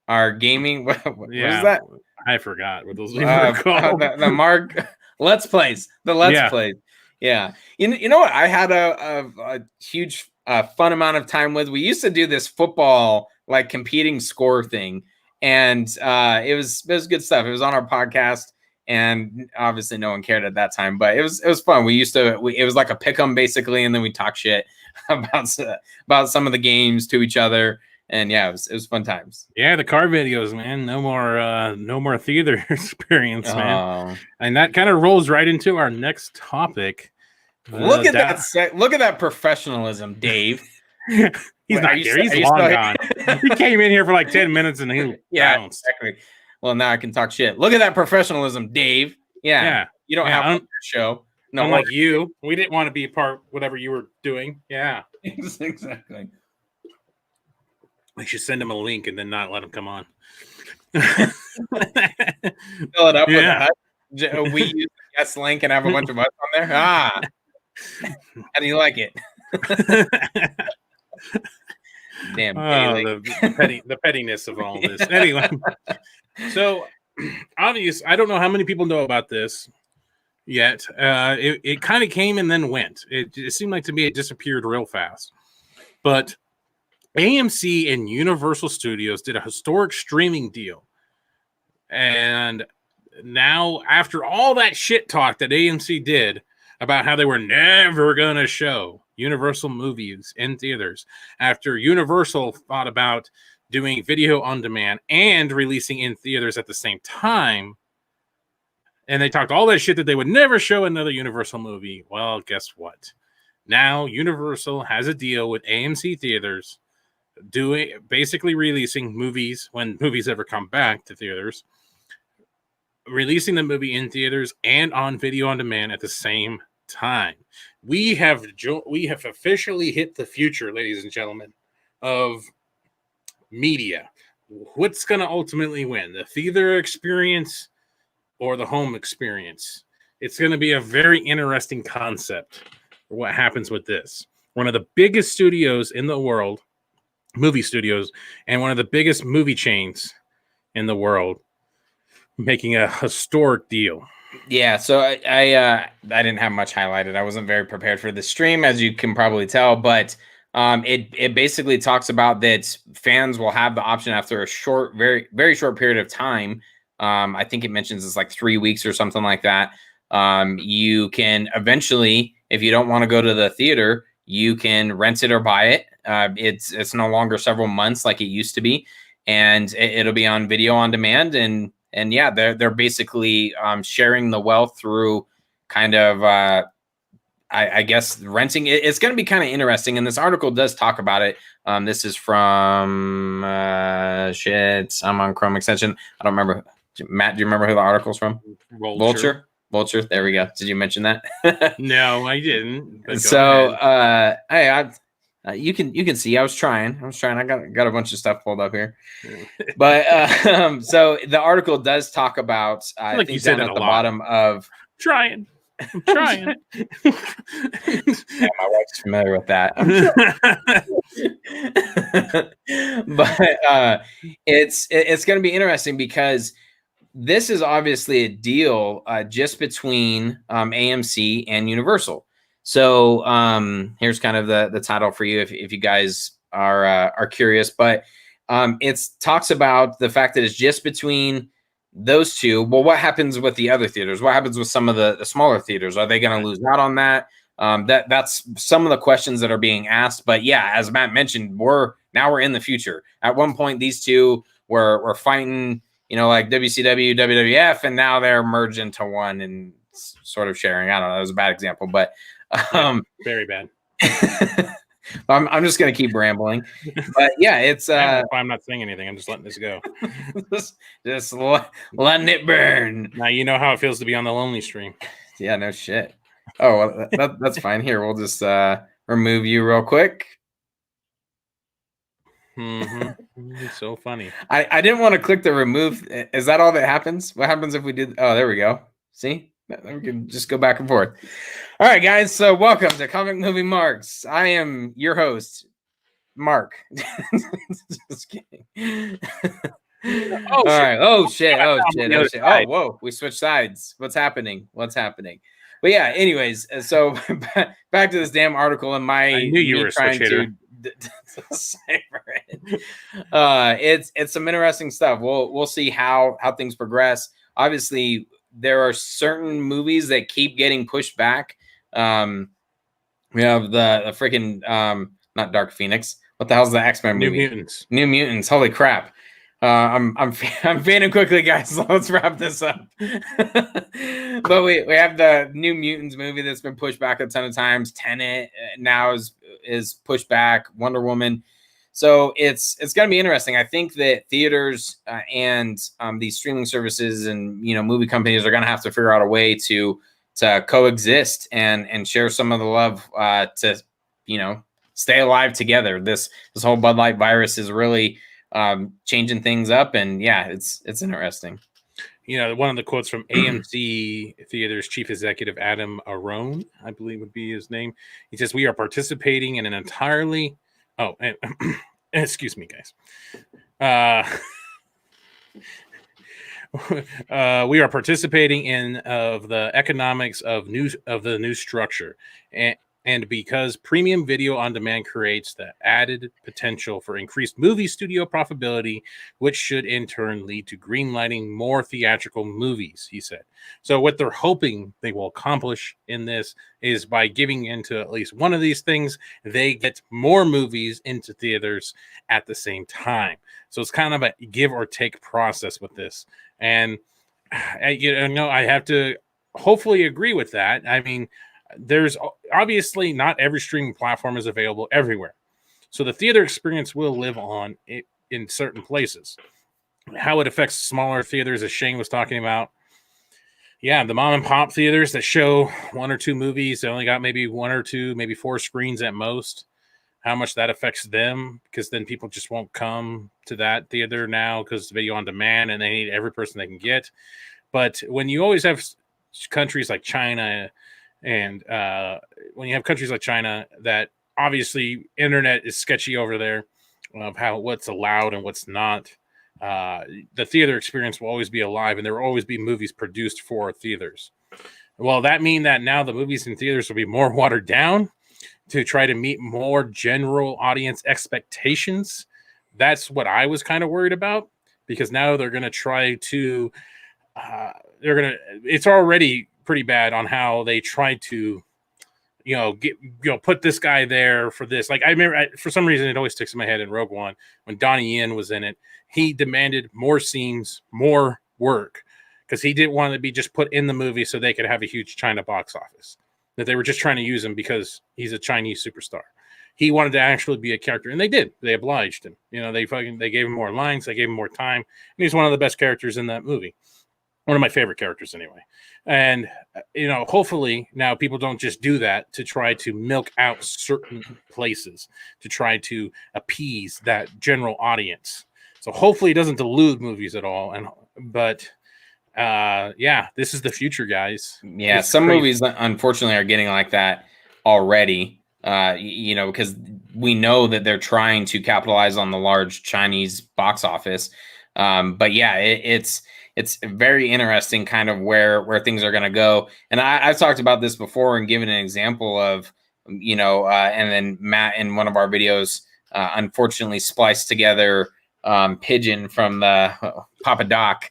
our gaming. What is that? I forgot what those were called. The Mark Let's Plays. The Let's Plays. Yeah. You know what? I had a huge fun amount of time with. We used to do this football like competing score thing, and it was good stuff. It was on our podcast. And obviously no one cared at that time, but it was fun. It was like a pick 'em basically, and then we talk shit about some of the games to each other. And yeah, it was fun times. Yeah, the car videos, man. No more theater experience, man. And that kind of rolls right into our next topic. Look at that professionalism, Dave. He's not here. He's long gone. He came in here for like 10 minutes and he bounced. Exactly. Well, now I can talk shit. Look at that professionalism, Dave. Yeah. You don't have a show. No, like you. We didn't want to be a part of whatever you were doing. Yeah. Exactly. We should send him a link and then not let him come on. Fill it up with a we use the guest link and have a bunch of us on there. How do you like it? Damn. The pettiness of all this. Anyway. So, I don't know how many people know about this yet. It kind of came and then went. It seemed like to me it disappeared real fast. But AMC and Universal Studios did a historic streaming deal. And now, after all that shit talk that AMC did about how they were never going to show Universal movies in theaters, after Universal thought about doing video on demand and releasing in theaters at the same time, and they talked all that shit that they would never show another Universal movie. Well, guess what? Now Universal has a deal with AMC theaters, basically releasing movies when movies ever come back to theaters, releasing the movie in theaters and on video on demand at the same time. We have officially hit the future, ladies and gentlemen, of media. What's going to ultimately win, the theater experience or the home experience? It's going to be a very interesting concept for what happens with this. One of the biggest studios in the world, movie studios, and one of the biggest movie chains in the world, making a historic deal. Yeah, so I didn't have much highlighted. I wasn't very prepared for the stream, as you can probably tell, but it basically talks about that fans will have the option after a short, very, very short period of time. I think it mentions it's like 3 weeks or something like that. You can eventually, if you don't want to go to the theater, you can rent it or buy it. It's no longer several months like it used to be, and it'll be on video on demand. And yeah, they're basically sharing the wealth through kind of I guess renting. It's going to be kind of interesting, and this article does talk about it. This is from I'm on Chrome extension. I don't remember. Matt, do you remember who the article's from? Vulture. There we go. Did you mention that? No, I didn't. So, hey, you can see. I was trying. I got a bunch of stuff pulled up here, but so the article does talk about. I think you said at the bottom of trying. I'm trying. Yeah, my wife's familiar with that. But it's going to be interesting because this is obviously a deal just between AMC and Universal. So here's kind of the title for you if you guys are curious. But it talks about the fact that it's just between those two. Well, what happens with the other theaters? What happens with some of the smaller theaters? Are they going to lose out on that? That's some of the questions that are being asked. But yeah, as Matt mentioned, we're in the future. At one point, these two were fighting, like WCW, WWF, and now they're merged into one and sort of sharing. I don't know. That was a bad example, but very bad. I'm just gonna keep rambling, but yeah, it's I'm not saying anything. I'm just letting this go. just letting it burn. Now you know how it feels to be on the lonely stream. Yeah, no shit. Oh, well, that's fine. Here, we'll just remove you real quick. It's so funny. I didn't want to click the remove. Is that all that happens? What happens if we did? Oh, there we go. See, we can just go back and forth. All right, guys. So welcome to Comic Movie Marks. I am your host, Mark. Just kidding. All right. Oh shit. Oh shit. Oh shit. Oh whoa. We switched sides. What's happening? What's happening? But yeah. Anyways, so back to this damn article and my. I knew you were trying to. It's some interesting stuff. We'll see how things progress. Obviously, there are certain movies that keep getting pushed back. We have the freaking not Dark Phoenix. What the hell's the X-Men movie? New Mutants. Holy crap. I'm fading quickly, guys. So let's wrap this up. But we have the New Mutants movie that's been pushed back a ton of times. Tenet now is pushed back. Wonder Woman. So it's going to be interesting. I think that theaters and these streaming services and movie companies are going to have to figure out a way to coexist and share some of the love to stay alive together. This whole Bud Light virus is really changing things up, and yeah, it's interesting. One of the quotes from AMC Theaters chief executive Adam Arone, I believe would be his name. He says, "We are participating in an entirely." Oh, and excuse me, guys. We are participating in the economics of the new structure, and because premium video on demand creates the added potential for increased movie studio profitability, which should in turn lead to greenlighting more theatrical movies, he said. So what they're hoping they will accomplish in this is by giving into at least one of these things, they get more movies into theaters at the same time. So it's kind of a give or take process with this. And I have to hopefully agree with that. I mean, there's obviously not every streaming platform is available everywhere. So the theater experience will live on in certain places. How it affects smaller theaters, as Shane was talking about. Yeah, the mom and pop theaters that show one or two movies, they only got maybe one or two, maybe four screens at most. How much that affects them, because then people just won't come to that theater now because it's video on demand and they need every person they can get. But when you always have countries like China, and when you have countries like China that obviously internet is sketchy over there of what's allowed and what's not, the theater experience will always be alive, and there will always be movies produced for theaters. Well, that mean that now the movies in theaters will be more watered down to try to meet more general audience expectations. That's what I was kind of worried about, because now they're going to try to it's already pretty bad on how they try to, put this guy there for this. Like, I remember for some reason, it always sticks in my head in Rogue One when Donnie Yen was in it, he demanded more scenes, more work, because he didn't want to be just put in the movie so they could have a huge China box office, that they were just trying to use him because he's a Chinese superstar. He wanted to actually be a character, and they did. They obliged him. They gave him more lines, they gave him more time, and he's one of the best characters in that movie. One of my favorite characters anyway. And, hopefully now people don't just do that to try to milk out certain places, to try to appease that general audience. So hopefully it doesn't dilute movies at all. But this is the future, guys. Yeah, some movies, unfortunately, are getting like that already, because we know that they're trying to capitalize on the large Chinese box office. But yeah, it's very interesting kind of where things are going to go. And I've talked about this before and given an example of, and then Matt in one of our videos, unfortunately spliced together Pigeon from the Papa Doc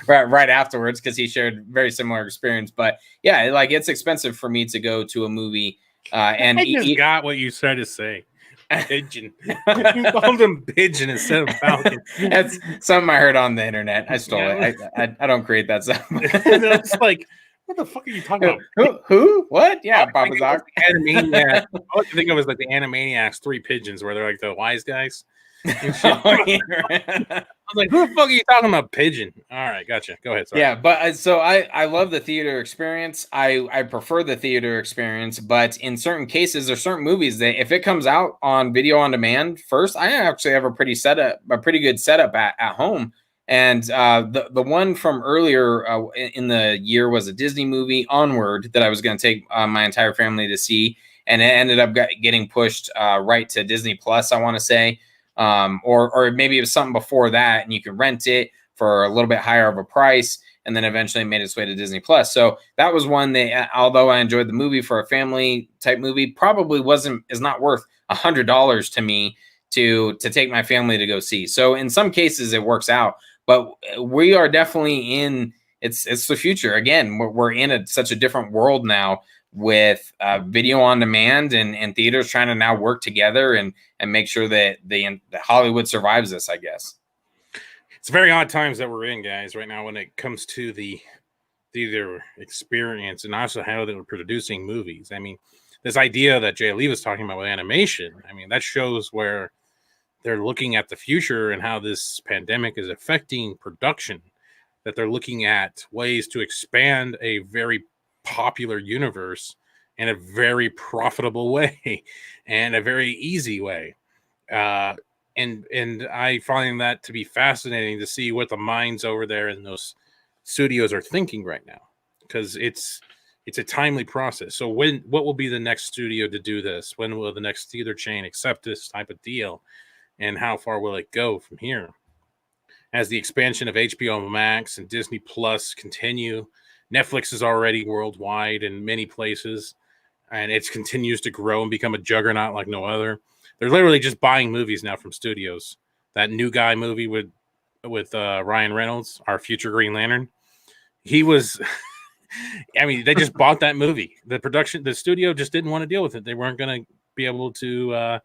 right afterwards, because he shared very similar experience. But yeah, like, it's expensive for me to go to a movie. And I just got what you tried to say. Pigeon. You called him Pigeon instead of Falcon. That's something I heard on the internet. I stole it. I don't create that stuff. It's like What the fuck are you talking about? Who? What? Yeah, Papa Zack. Animaniacs. All I can think of was like the Animaniacs, Three Pigeons, where they're like the wise guys. And shit. I was like, who the fuck are you talking about? Pigeon. All right, gotcha. Go ahead. Sorry. Yeah, but so I love the theater experience. I prefer the theater experience, but in certain cases or certain movies, that if it comes out on video on demand first, I actually have a pretty good setup at home. And the one from earlier in the year was a Disney movie, Onward, that I was going to take my entire family to see, and it ended up getting pushed right to Disney Plus, I want to say, or maybe it was something before that, and you can rent it for a little bit higher of a price, and then eventually made its way to Disney Plus. So that was one that, although I enjoyed the movie for a family type movie, probably is not worth $100 to me to take my family to go see. So in some cases it works out, but we are definitely in it's the future. Again, we're in such a different world now with video on demand and theaters trying to now work together and make sure that Hollywood survives this, I guess. It's very odd times that we're in, guys, right now when it comes to the theater experience and also how they're producing movies. I mean, this idea that Jay Lee was talking about with animation, I mean, that shows where they're looking at the future and how this pandemic is affecting production, that they're looking at ways to expand a very popular universe in a very profitable way and a very easy way. And I find that to be fascinating to see what the minds over there in those studios are thinking right now, because it's a timely process. So what will be the next studio to do this? When will the next theater chain accept this type of deal? And how far will it go from here? As the expansion of HBO Max and Disney Plus continue, Netflix is already worldwide in many places, and it continues to grow and become a juggernaut like no other. They're literally just buying movies now from studios. That New Guy movie with Ryan Reynolds, our future Green Lantern, he was. I mean, they just bought that movie. The studio just didn't want to deal with it. They weren't going to be able to.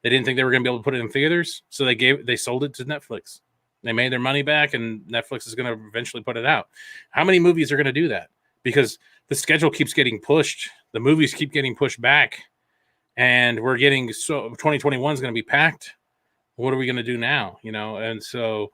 They didn't think they were going to be able to put it in theaters, so they sold it to Netflix. They made their money back, and Netflix is going to eventually put it out. How many movies are going to do that? Because the schedule keeps getting pushed. The movies keep getting pushed back. And we're getting 2021 is going to be packed. What are we going to do now? And so,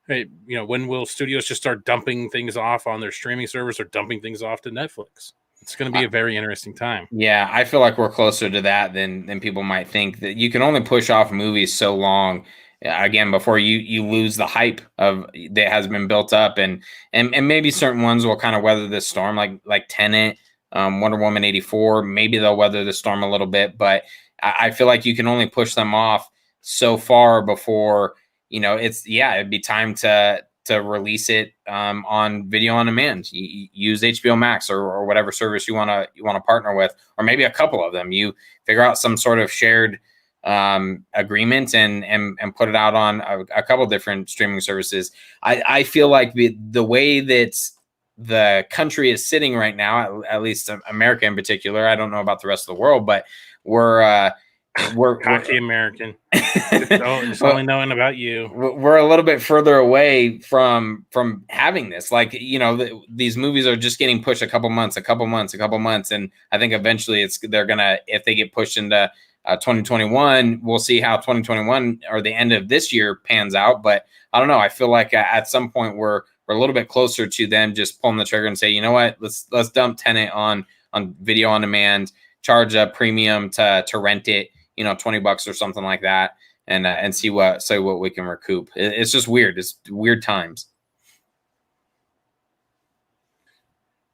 when will studios just start dumping things off on their streaming service or dumping things off to Netflix? It's going to be a very interesting time. Yeah, I feel like we're closer to that than people might think. That you can only push off movies so long, again, before you lose the hype that has been built up, and maybe certain ones will kind of weather this storm, like Tenet. Wonder Woman 84, maybe they'll weather the storm a little bit, but I feel like you can only push them off so far before, it'd be time to release it on video on demand. You use HBO Max or whatever service you want to partner with, or maybe a couple of them. You figure out some sort of shared agreement and put it out on a couple different streaming services. I feel like the way that the country is sitting right now, at least America in particular. I don't know about the rest of the world, but we're cocky American. Just only knowing about you. We're a little bit further away from having this. Like, these movies are just getting pushed a couple months, and I think eventually if they get pushed into 2021, we'll see how 2021 or the end of this year pans out. But I don't know. I feel like at some point we're a little bit closer to them just pulling the trigger and say, you know what, let's dump Tenet on video on demand, charge a premium to rent it, $20 or something like that, and see what we can recoup. It's just weird. It's weird times.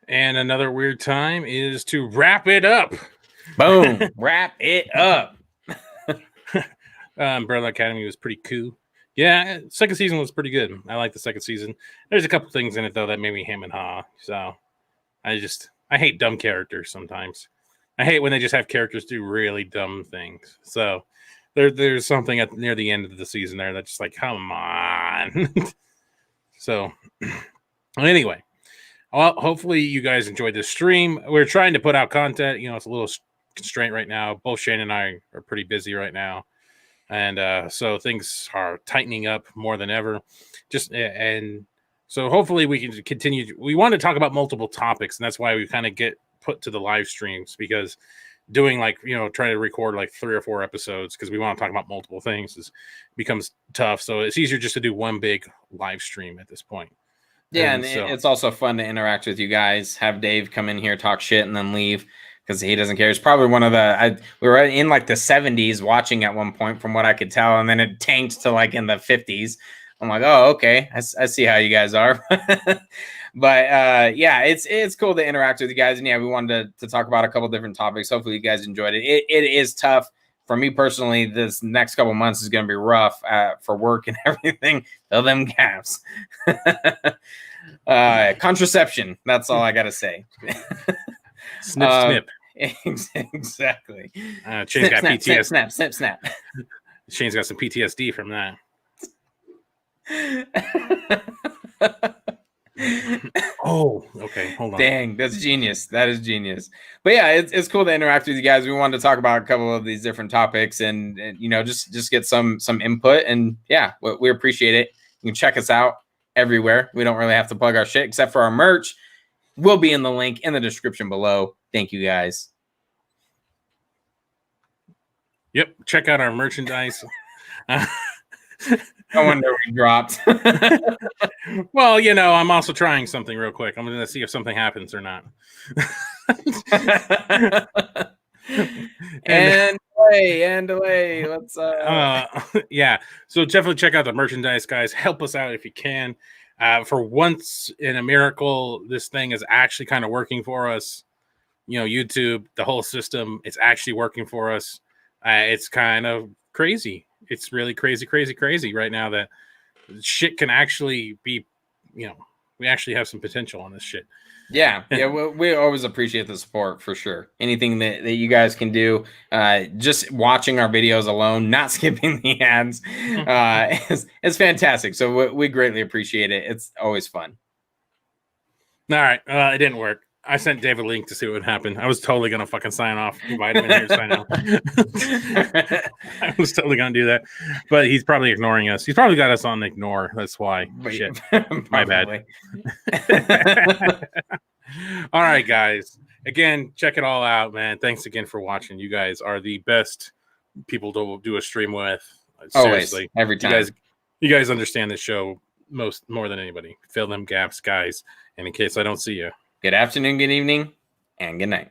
And another weird time is to wrap it up. Boom. Wrap it up. Umbrella Academy was pretty cool. Yeah, second season was pretty good. I like the second season. There's a couple things in it, though, that made me hem and haw. So I hate dumb characters sometimes. I hate when they just have characters do really dumb things. So there's something near the end of the season there that's just like, come on. So anyway, well, hopefully you guys enjoyed this stream. We're trying to put out content. It's a little constraint right now. Both Shane and I are pretty busy right now. And so things are tightening up more than ever. And So hopefully we can continue. We want to talk about multiple topics, and that's why we kind of get put to the live streams, because doing trying to record like 3 or 4 episodes because we want to talk about multiple things becomes tough. So it's easier just to do one big live stream at this point. Yeah, and it's also fun to interact with you guys. Have Dave come in here, talk shit, and then leave because he doesn't care. It's probably one of we were in like the 70s watching at one point, from what I could tell, and then it tanked to like in the 50s. I'm like, oh, okay, I see how you guys are. But yeah, it's cool to interact with you guys, and yeah, we wanted to talk about a couple different topics. Hopefully, you guys enjoyed it. It is tough for me personally. This next couple months is going to be rough for work and everything. Fill them gaps. Contraception. That's all I got to say. Snip. Exactly. Shane's got PTSD. Snap. Shane's got some PTSD from that. Oh, okay. Hold on. Dang, that's genius. That is genius. But yeah, it's cool to interact with you guys. We wanted to talk about a couple of these different topics and just get some input. And yeah, we appreciate it. You can check us out everywhere. We don't really have to plug our shit except for our merch. Will be in the link in the description below. Thank you guys. Yep. Check out our merchandise. No wonder we dropped. Well, I'm also trying something real quick. I'm going to see if something happens or not. and away. Let's yeah. So definitely check out the merchandise, guys. Help us out if you can. For once in a miracle, this thing is actually kind of working for us. YouTube, the whole system, it's actually working for us. It's kind of crazy. It's really crazy right now that shit can actually be, we actually have some potential on this shit. Yeah. We always appreciate the support for sure. Anything that you guys can do, just watching our videos alone, not skipping the ads, is fantastic. So we greatly appreciate it. It's always fun. All right. It didn't work. I sent Dave a link to see what would happen. I was totally going to fucking sign off. Invite him in here to sign out. I was totally going to do that. But he's probably ignoring us. He's probably got us on ignore. That's why. Shit. My bad. All right, guys. Again, check it all out, man. Thanks again for watching. You guys are the best people to do a stream with. Seriously. Always, every time. You guys understand the show more than anybody. Fill them gaps, guys. And in case I don't see you, good afternoon, good evening, and good night.